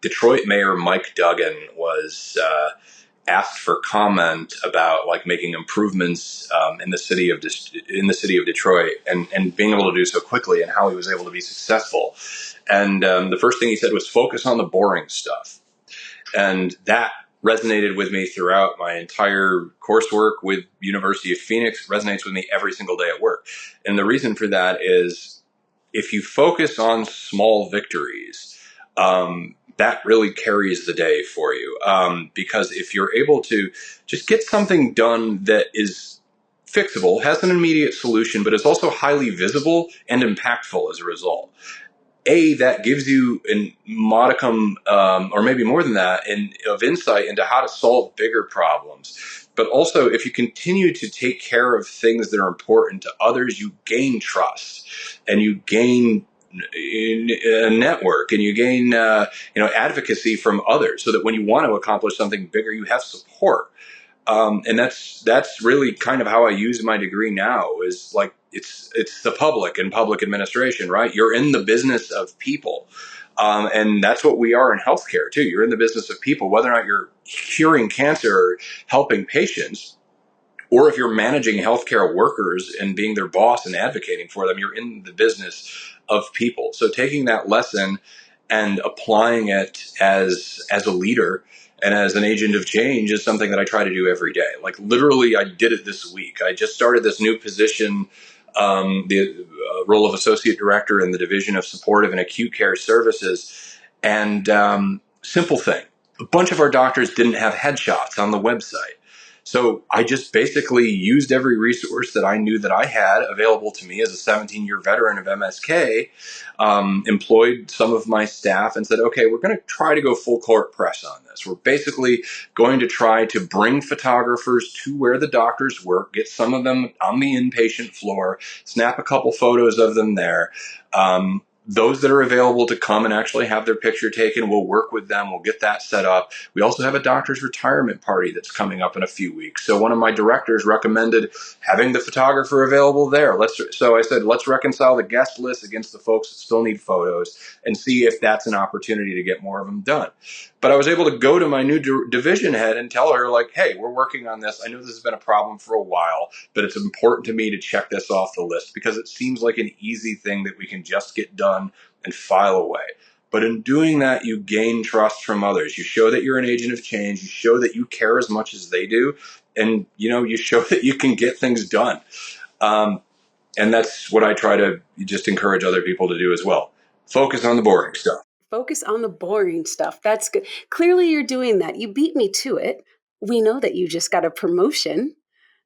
Detroit Mayor Mike Duggan was asked for comment about like making improvements in the city of Detroit, and being able to do so quickly, and how he was able to be successful. And the first thing he said was, focus on the boring stuff. And that resonated with me throughout my entire coursework with University of Phoenix. It resonates with me every single day at work. And the reason for that is, if you focus on small victories, that really carries the day for you. Because if you're able to just get something done that is fixable, has an immediate solution, but is also highly visible and impactful as a result, that gives you a modicum, or maybe more than that, of insight into how to solve bigger problems. But also, if you continue to take care of things that are important to others, you gain trust and you gain a network, and you gain advocacy from others, so that when you want to accomplish something bigger, you have support. And that's really kind of how I use my degree now, is like it's the public and public administration, right? You're in the business of people. And that's what we are in healthcare too. You're in the business of people, whether or not you're curing cancer or helping patients, or if you're managing healthcare workers and being their boss and advocating for them, you're in the business of people. So taking that lesson and applying it as a leader and as an agent of change is something that I try to do every day. Like literally, I did it this week. I just started this new position, the role of associate director in the Division of Supportive and Acute Care Services. And simple thing, a bunch of our doctors didn't have headshots on the website. So I just basically used every resource that I knew that I had available to me as a 17-year veteran of MSK, employed some of my staff and said, okay, we're going to try to go full court press on this. We're basically going to try to bring photographers to where the doctors work, get some of them on the inpatient floor, snap a couple photos of them there. Those that are available to come and actually have their picture taken, we'll work with them. We'll get that set up. We also have a doctor's retirement party that's coming up in a few weeks. So one of my directors recommended having the photographer available there. So I said, let's reconcile the guest list against the folks that still need photos and see if that's an opportunity to get more of them done. But I was able to go to my new division head and tell her, like, hey, we're working on this. I know this has been a problem for a while, but it's important to me to check this off the list because it seems like an easy thing that we can just get done and file away. But in doing that, you gain trust from others. You show that you're an agent of change. You show that you care as much as they do. And, you show that you can get things done. And that's what I try to just encourage other people to do as well. Focus on the boring stuff. Focus on the boring stuff. That's good. Clearly you're doing that. You beat me to it. We know that you just got a promotion.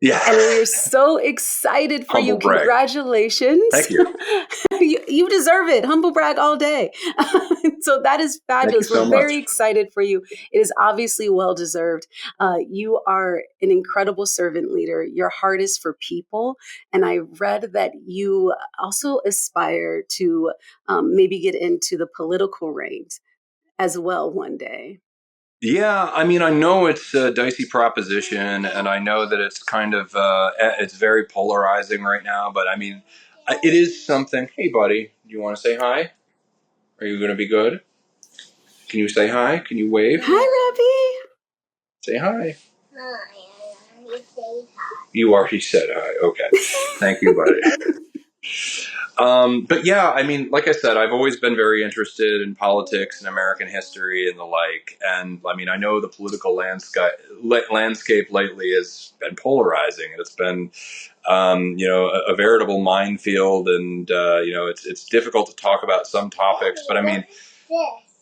Yeah. And we're so excited for you. Brag. Congratulations. Thank you. You deserve it. Humble brag all day. So that is fabulous. We're very excited for you. It is obviously well-deserved. You are an incredible servant leader. Your heart is for people. And I read that you also aspire to maybe get into the political ranks as well one day. Yeah, I mean, I know it's a dicey proposition, and I know that it's kind of, it's very polarizing right now, but I mean, it is something. Hey, buddy, do you want to say hi? Are you going to be good? Can you say hi? Can you wave? Hi, Robbie. Say hi. Hi, you say hi. You already said hi. Okay. Thank you, buddy. But yeah, I mean, like I said, I've always been very interested in politics and American history and the like. And I mean, I know the political landscape lately has been polarizing. It's been, a veritable minefield. And, it's difficult to talk about some topics. But I mean,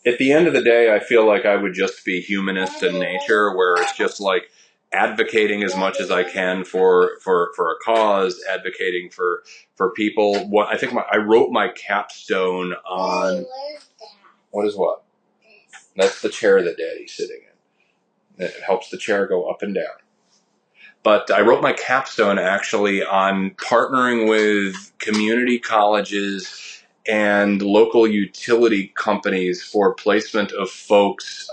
at the end of the day, I feel like I would just be humanist in nature, where it's just like advocating as much as I can for a cause, advocating for people. What I think I wrote my capstone on. What is what? That's the chair that Daddy's sitting in. It helps the chair go up and down. But I wrote my capstone actually on partnering with community colleges and local utility companies for placement of folks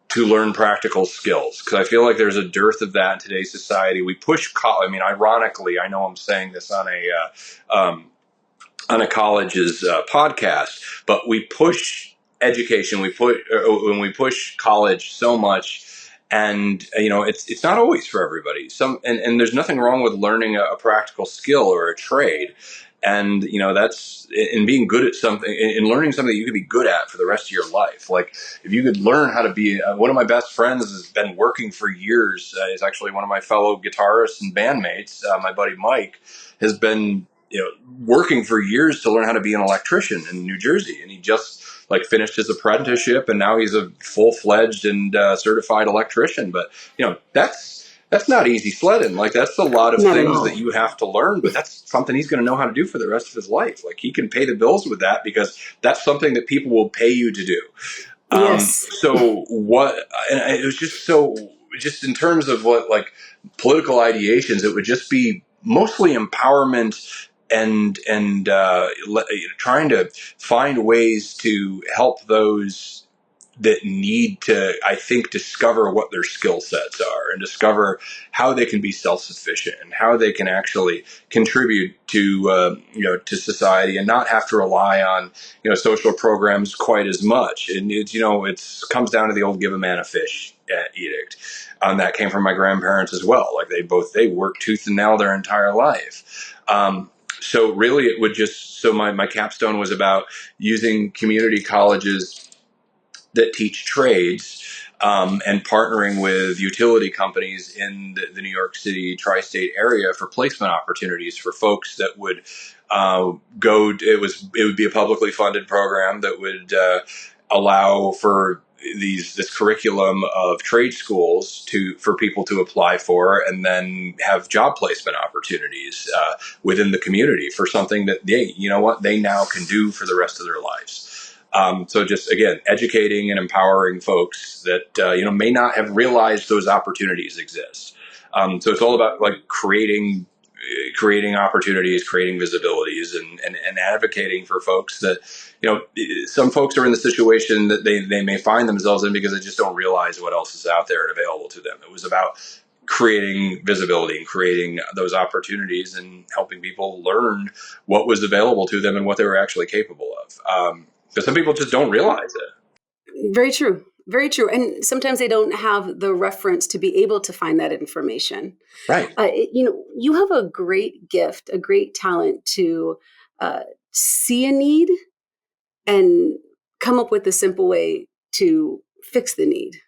to learn practical skills, because I feel like there's a dearth of that in today's society. We push, ironically, I know I'm saying this on a college's podcast, but we push education, when we push college so much, and it's not always for everybody. And there's nothing wrong with learning a practical skill or a trade. And, that's in being good at something, in learning something that you could be good at for the rest of your life. Like if you could learn how to be, one of my best friends has been working for years. Is actually one of my fellow guitarists and bandmates. My buddy Mike has been, working for years to learn how to be an electrician in New Jersey. And he just like finished his apprenticeship, and now he's a full-fledged and certified electrician. But that's not easy sledding. Like, that's a lot of Not at things all. that you have to learn, but that's something he's going to know how to do for the rest of his life. Like, he can pay the bills with that because that's something that people will pay you to do. Yes. So what, and it was just in terms of what, like, political ideations, it would just be mostly empowerment and trying to find ways to help those that need to, I think, discover what their skill sets are and discover how they can be self-sufficient and how they can actually contribute to society and not have to rely on social programs quite as much. And it comes down to the old "give a man a fish" edict. That came from my grandparents as well. Like, they worked tooth and nail their entire life. So really, it would my capstone was about using community colleges that teach trades, and partnering with utility companies in the New York City tri-state area for placement opportunities for folks that would it would be a publicly funded program that would allow for this curriculum of trade schools for people to apply for, and then have job placement opportunities within the community for something that they now can do for the rest of their lives. So just, again, educating and empowering folks that may not have realized those opportunities exist. So it's all about, like, creating opportunities, creating visibilities, and advocating for folks that, some folks are in the situation that they may find themselves in because they just don't realize what else is out there and available to them. It was about creating visibility and creating those opportunities and helping people learn what was available to them and what they were actually capable of. Because some people just don't realize it. Very true. Very true. And sometimes they don't have the reference to be able to find that information. Right. You have a great gift, a great talent to see a need and come up with a simple way to fix the need.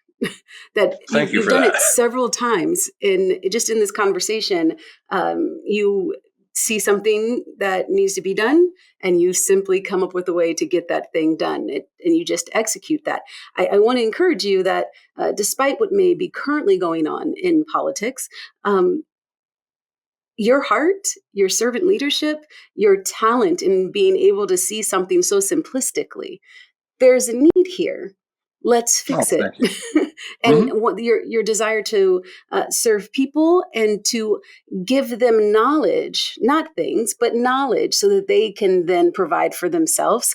That Thank you you've for done that. it several times in this conversation. You see something that needs to be done, and you simply come up with a way to get that thing done, and you just execute that. I want to encourage you that despite what may be currently going on in politics, your heart, your servant leadership, your talent in being able to see something so simplistically, there's a need here. Let's Oh, fix it. thank you. And Mm-hmm. what your desire to serve people and to give them knowledge, not things, but knowledge, so that they can then provide for themselves,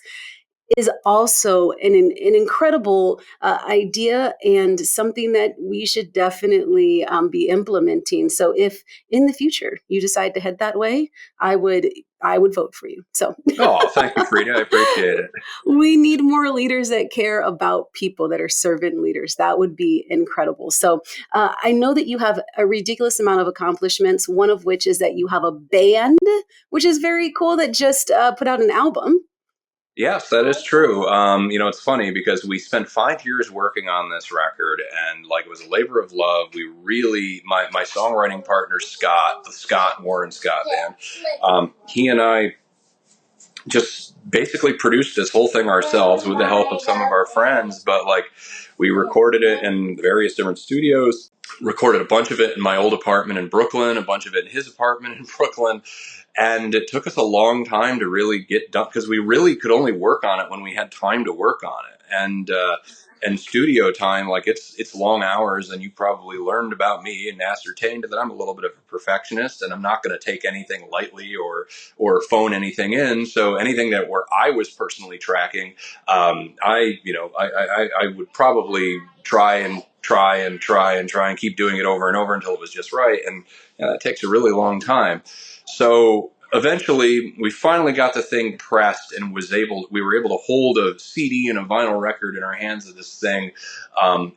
is also an incredible idea, and something that we should definitely be implementing. So if in the future you decide to head that way, I would vote for you. So Oh, thank you, Freda. I appreciate it. we need more leaders that care about people, that are servant leaders. That would be incredible. So I know that you have a ridiculous amount of accomplishments, one of which is that you have a band, which is very cool, that just put out an album. Yes, that is true. It's funny because we spent 5 years working on this record, and, like, it was a labor of love. We really, my songwriting partner Scott, the Warren Scott band, he and I just basically produced this whole thing ourselves with the help of some of our friends. But, like, we recorded it in various different studios. Recorded a bunch of it in my old apartment in Brooklyn, a bunch of it in his apartment in Brooklyn. And it took us a long time to really get done, because we really could only work on it when we had time to work on it. And studio time, like, it's long hours, and you probably learned about me and ascertained that I'm a little bit of a perfectionist, and I'm not going to take anything lightly or phone anything in. So anything that where I was personally tracking, I would probably try and keep doing it over and over until it was just right. And that takes a really long time. So eventually we finally got the thing pressed, and we were able to hold a CD and a vinyl record in our hands of this thing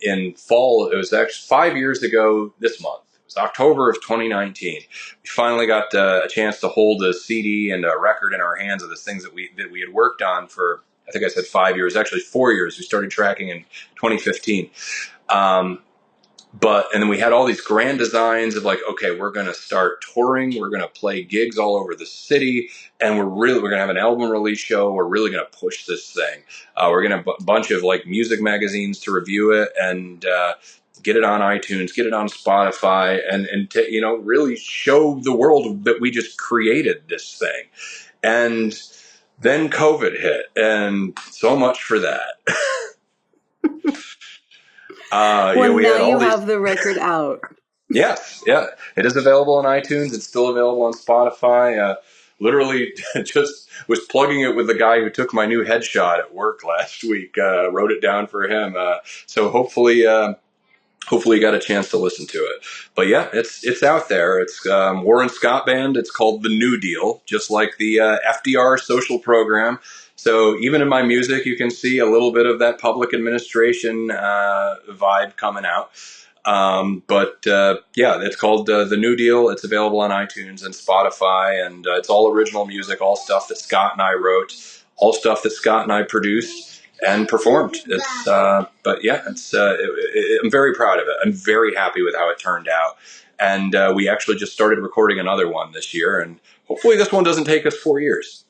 in fall. It was actually 5 years ago this month. It was October of 2019. We finally got a chance to hold a CD and a record in our hands of the things that we had worked on for, I think I said 5 years, actually 4 years. We started tracking in 2015. And then we had all these grand designs of like, okay, we're going to start touring. We're going to play gigs all over the city. And we're going to have an album release show. We're really going to push this thing. We're going to have a bunch of like music magazines to review it and, get it on iTunes, get it on Spotify, and to, really show the world that we just created this thing. And then COVID hit, and so much for that. We now had all you these. have the record out. Yes, yeah, it is available on iTunes. It's still available on Spotify. Literally, just was plugging it with the guy who took my new headshot at work last week. Wrote it down for him. So hopefully you got a chance to listen to it. But yeah, it's out there. It's Warren Scott Band. It's called The New Deal, just like the FDR social program. So even in my music, you can see a little bit of that public administration vibe coming out. It's called The New Deal. It's available on iTunes and Spotify, and it's all original music, all stuff that Scott and I wrote, all stuff that Scott and I produced and performed. I'm very proud of it. I'm very happy with how it turned out. And we actually just started recording another one this year, and hopefully this one doesn't take us 4 years.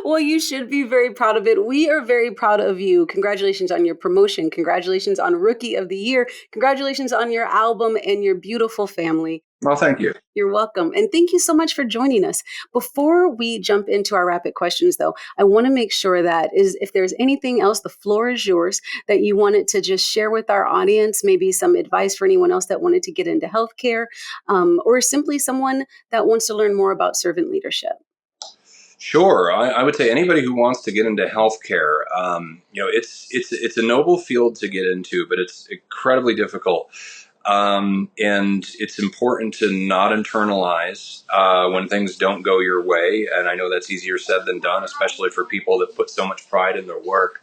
Well, you should be very proud of it. We are very proud of you. Congratulations on your promotion. Congratulations on Rookie of the Year. Congratulations on your album and your beautiful family. Well, thank you. You're welcome. And thank you so much for joining us. Before we jump into our rapid questions, though, I want to make sure that if there's anything else, the floor is yours, that you wanted to just share with our audience, maybe some advice for anyone else that wanted to get into healthcare, or simply someone that wants to learn more about servant leadership. Sure. I would say anybody who wants to get into healthcare, it's a noble field to get into, but it's incredibly difficult. And it's important to not internalize when things don't go your way. And I know that's easier said than done, especially for people that put so much pride in their work.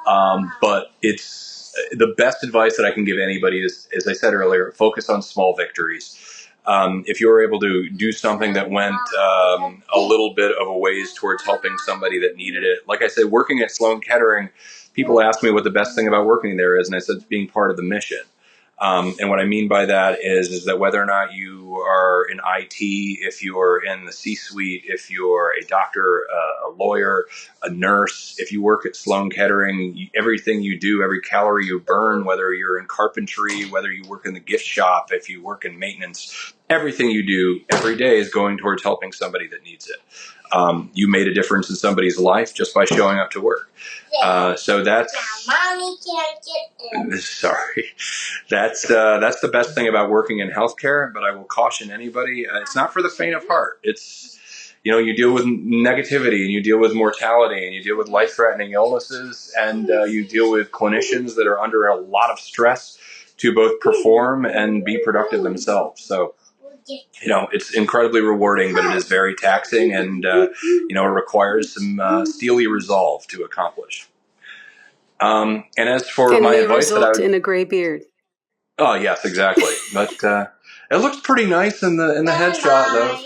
But it's the best advice that I can give anybody is, as I said earlier, focus on small victories. If you were able to do something that went a little bit of a ways towards helping somebody that needed it. Like I said, working at Sloan Kettering, people ask me what the best thing about working there is, and I said it's being part of the mission. And what I mean by that is that whether or not you are in IT, if you're in the C-suite, if you're a doctor, a lawyer, a nurse, if you work at Sloan Kettering, everything you do, every calorie you burn, whether you're in carpentry, whether you work in the gift shop, if you work in maintenance, everything you do every day is going towards helping somebody that needs it. You made a difference in somebody's life just by showing up to work. So that's Mommy can't get in. sorry. That's the best thing about working in healthcare. But I will caution anybody: it's not for the faint of heart. It's you deal with negativity, and you deal with mortality, and you deal with life-threatening illnesses, and you deal with clinicians that are under a lot of stress to both perform and be productive themselves. So. It's incredibly rewarding, but it is very taxing, and it requires some steely resolve to accomplish. And as for my advice, result in a gray beard. Oh yes, exactly. But it looks pretty nice in the headshot, though.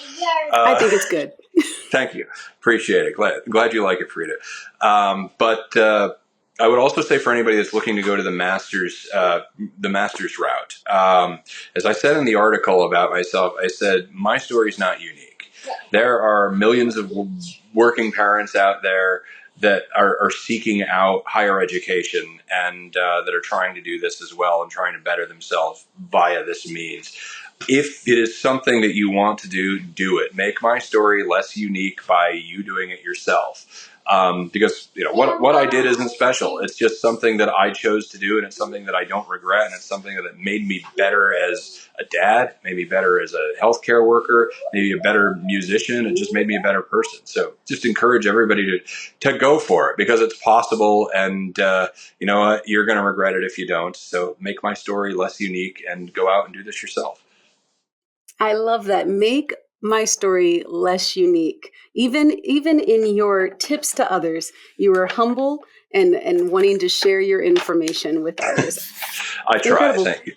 I think it's good. Thank you, appreciate it. Glad you like it, Freda. But I would also say for anybody that's looking to go to the master's route, as I said in the article about myself, I said my story is not unique. There are millions of working parents out there that are seeking out higher education and that are trying to do this as well and trying to better themselves via this means. If it is something that you want to do, do it. Make my story less unique by you doing it yourself. Because what I did isn't special. It's just something that I chose to do, and it's something that I don't regret, and it's something that made me better as a dad, made me better as a healthcare worker, maybe a better musician. It just made me a better person. So just encourage everybody to go for it because it's possible, and you know what, you're going to regret it if you don't. So make my story less unique and go out and do this yourself. I love that. Make my story less unique. Even in your tips to others, you were humble and wanting to share your information with others. I try. Incredible. Thank you.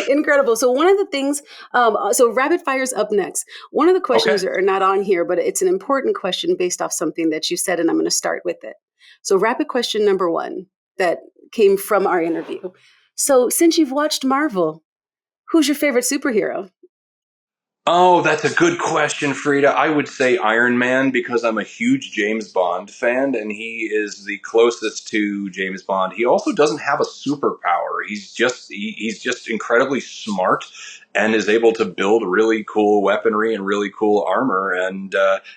Incredible. So one of the things, so rapid fire's up next. One of the questions are not on here, but it's an important question based off something that you said, and I'm going to start with it. So rapid question number one that came from our interview. So since you've watched Marvel, who's your favorite superhero? Oh, that's a good question, Frida. I would say Iron Man because I'm a huge James Bond fan, and he is the closest to James Bond. He also doesn't have a superpower. He's just incredibly smart and is able to build really cool weaponry and really cool armor. And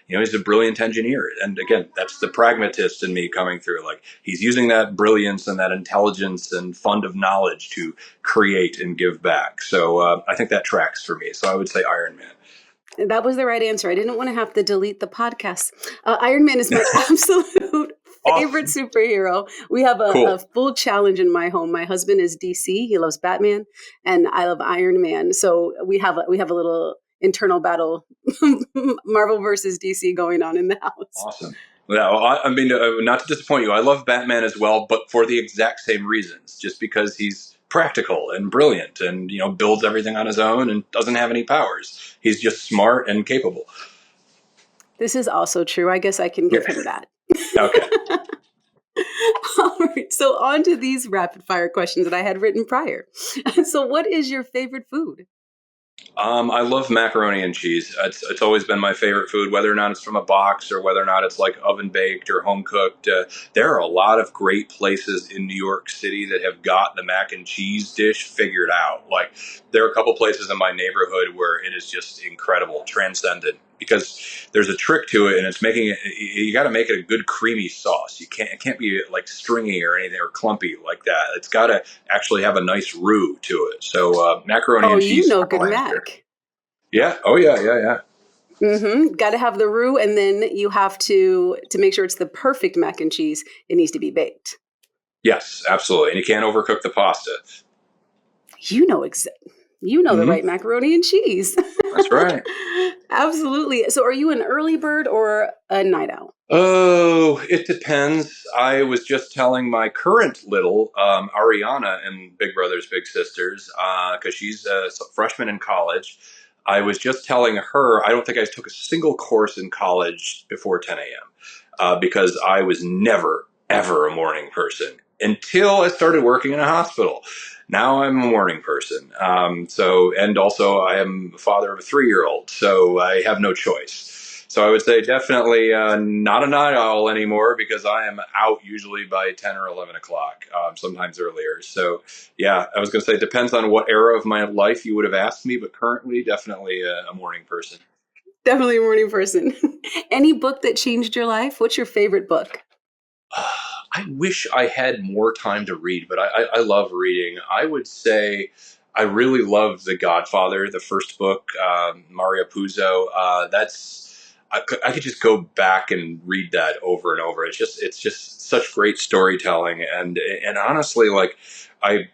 he's a brilliant engineer. And again, that's the pragmatist in me coming through. Like he's using that brilliance and that intelligence and fund of knowledge to create and give back. So I think that tracks for me. So I would say Iron Man. That was the right answer. I didn't want to have to delete the podcast. Iron Man is my absolute favorite Awesome. superhero. We have a Cool. full challenge in my home. My husband is DC. He loves Batman, and I love Iron Man. So we have a little internal battle, Marvel versus DC, going on in the house. Awesome. Yeah, well, I mean, not to disappoint you, I love Batman as well, but for the exact same reasons. Just because he's practical and brilliant, and builds everything on his own and doesn't have any powers. He's just smart and capable. This is also true. I guess I can give him that. Okay. All right. So on to these rapid fire questions that I had written prior. So what is your favorite food? I love macaroni and cheese. It's always been my favorite food, whether or not it's from a box or whether or not it's like oven baked or home cooked. There are a lot of great places in New York City that have got the mac and cheese dish figured out. Like there are a couple places in my neighborhood where it is just incredible, transcendent. Because there's a trick to it, and it's making it. You got to make it a good creamy sauce. It can't be like stringy or anything or clumpy like that. It's got to actually have a nice roux to it. So macaroni Oh, and you cheese. know good mac. Yeah. Oh, yeah. Mm-hmm. Got to have the roux, and then you have to make sure it's the perfect mac and cheese. It needs to be baked. Yes, absolutely. And you can't overcook the pasta. You know the Hmm. right macaroni and cheese. That's right. Absolutely. So, are you an early bird or a night owl? Oh, it depends. I was just telling my current little Ariana in Big Brothers Big Sisters because she's a freshman in college. I was just telling her I don't think I took a single course in college before 10 a.m. Because I was never ever a morning person until I started working in a hospital. Now I'm a morning person. And also I am the father of a 3-year-old, so I have no choice. So I would say definitely not a night owl anymore because I am out usually by 10 or 11 o'clock, sometimes earlier. So yeah, I was going to say it depends on what era of my life you would have asked me, but currently definitely a morning person. Definitely a morning person. Any book that changed your life? What's your favorite book? I wish I had more time to read, but I love reading. I would say I really love The Godfather, the first book, Mario Puzo. I could just go back and read that over and over. It's just such great storytelling, and honestly, like I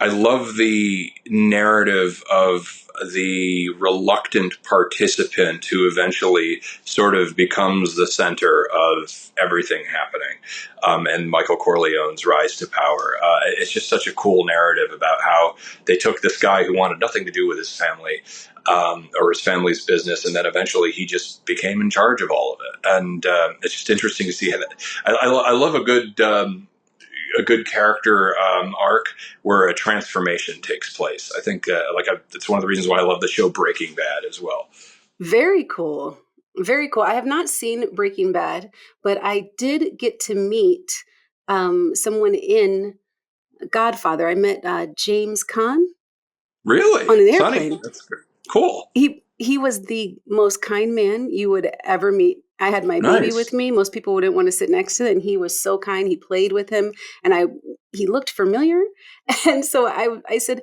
I love the narrative of the reluctant participant who eventually sort of becomes the center of everything happening, and Michael Corleone's rise to power. It's just such a cool narrative about how they took this guy who wanted nothing to do with his family, or his family's business, and then eventually he just became in charge of all of it. And it's just interesting to see how that. I love a good character arc where a transformation takes place. I think it's one of the reasons why I love the show Breaking Bad as well. Very cool. Very cool. I have not seen Breaking Bad, but I did get to meet someone in Godfather. I met James Caan Really, on an Sonny, airplane. that's great. Cool, He was the most kind man you would ever meet. I had my baby with nice. me. Most people wouldn't want to sit next to it, and he was so kind. He played with him, and he looked familiar, and so I said,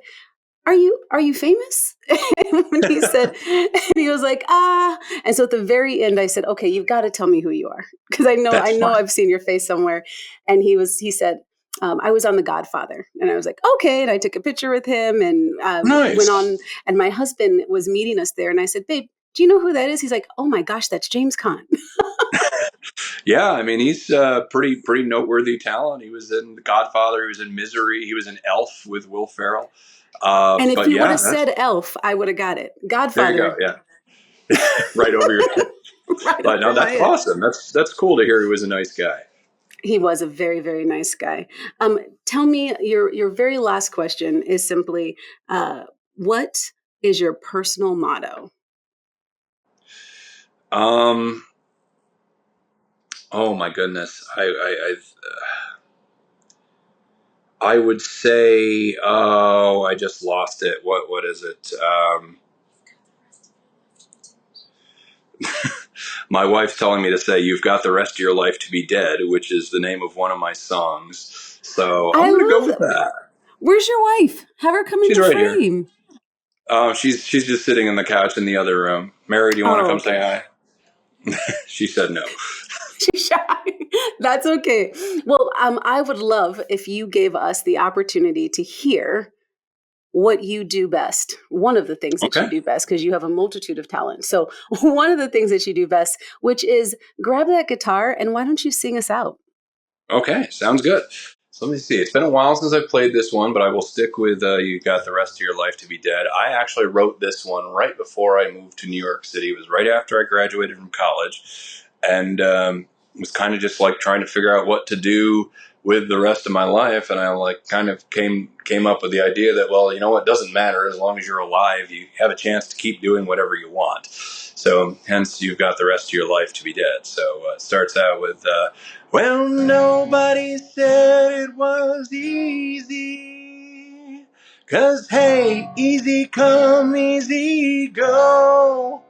"Are you famous?" And when he said, and he was like, "Ah," and so at the very end, I said, "Okay, you've got to tell me who you are because I That's know fine. I've seen your face somewhere." And he said. I was on The Godfather, and I was like, okay. And I took a picture with him, and went on. Nice. And my husband was meeting us there, and I said, "Babe, do you know who that is?" He's like, "Oh my gosh, that's James Caan." Yeah, I mean he's pretty noteworthy talent. He was in The Godfather. He was in Misery. He was in Elf with Will Ferrell. And if But you would yeah, have said Elf, I would have got it. there you go. Godfather, Yeah, right over your head. right But no, over my that's head. awesome. That's cool to hear. He was a nice guy. He was a very, very nice guy. Tell me, your very last question is simply, what is your personal motto? Oh my goodness. I would say, oh, I just lost it. What is it? My wife's telling me to say, "You've got the rest of your life to be dead," which is the name of one of my songs. So I'm I going to go love with that. that. Where's your wife? Have her come She's into right here. frame. She's just sitting on the couch in the other room. Mary, do you want to Oh, come say okay. hi? She said no. She's shy. That's okay. Well, I would love if you gave us the opportunity to hear what you do best. One of the things that you Okay. do best, because you have a multitude of talents. So, one of the things that you do best, which is grab that guitar and why don't you sing us out? Okay. Sounds good. So let me see. It's been a while since I've played this one, but I will stick with "You Got the Rest of Your Life to Be Dead." I actually wrote this one right before I moved to New York City. It was right after I graduated from college, and was kind of just like trying to figure out what to do with the rest of my life. And I like kind of came up with the idea that, well, you know what, doesn't matter as long as you're alive. You have a chance to keep doing whatever you want. So hence, you've got the rest of your life to be dead. So it starts out with. Well, nobody said it was easy, 'cause hey, easy come, easy go.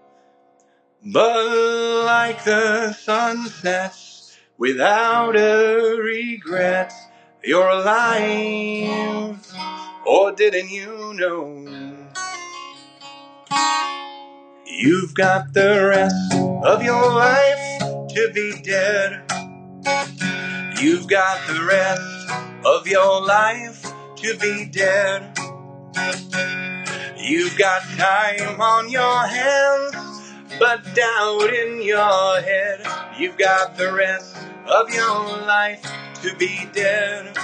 But like the sun sets without a regret, you're alive, or didn't you know? You've got the rest of your life to be dead. You've got the rest of your life to be dead. You've got time on your hands, but doubt in your head. You've got the rest of your life to be dead.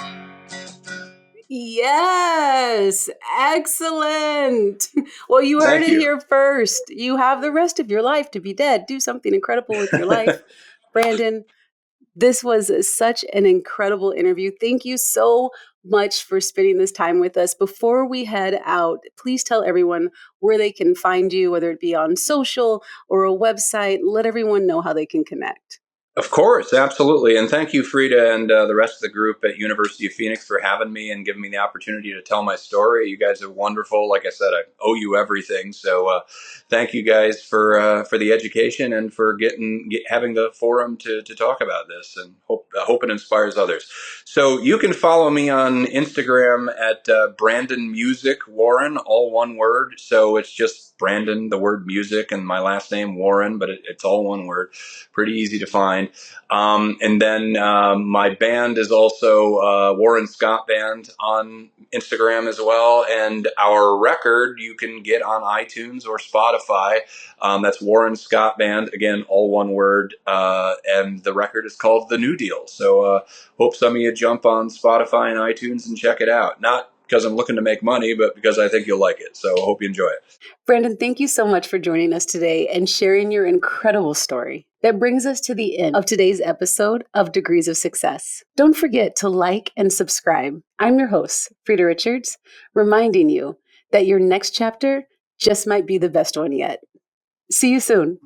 Yes, excellent. Well, you heard Thank it you. here first. You have the rest of your life to be dead. Do something incredible with your life. Brandon, this was such an incredible interview. Thank you so much for spending this time with us. Before we head out, please tell everyone where they can find you, whether it be on social or a website. Let everyone know how they can connect. Of course, absolutely. And thank you, Freda, and the rest of the group at University of Phoenix for having me and giving me the opportunity to tell my story. You guys are wonderful. Like I said, I owe you everything. So thank you guys for the education and for having the forum to talk about this, and I hope it inspires others. So you can follow me on Instagram at Brandon Music Warren, all one word. So it's just Brandon, the word music, and my last name Warren, but it's all one word. Pretty easy to find. And then my band is also Warren Scott Band on Instagram as well. And our record you can get on iTunes or Spotify. That's Warren Scott Band, again, all one word. And the record is called The New Deal. So hope some of you jump on Spotify and iTunes and check it out. Not because I'm looking to make money, but because I think you'll like it. So hope you enjoy it. Brandon, thank you so much for joining us today and sharing your incredible story. That brings us to the end of today's episode of Degrees of Success. Don't forget to like and subscribe. I'm your host, Freda Richards, reminding you that your next chapter just might be the best one yet. See you soon.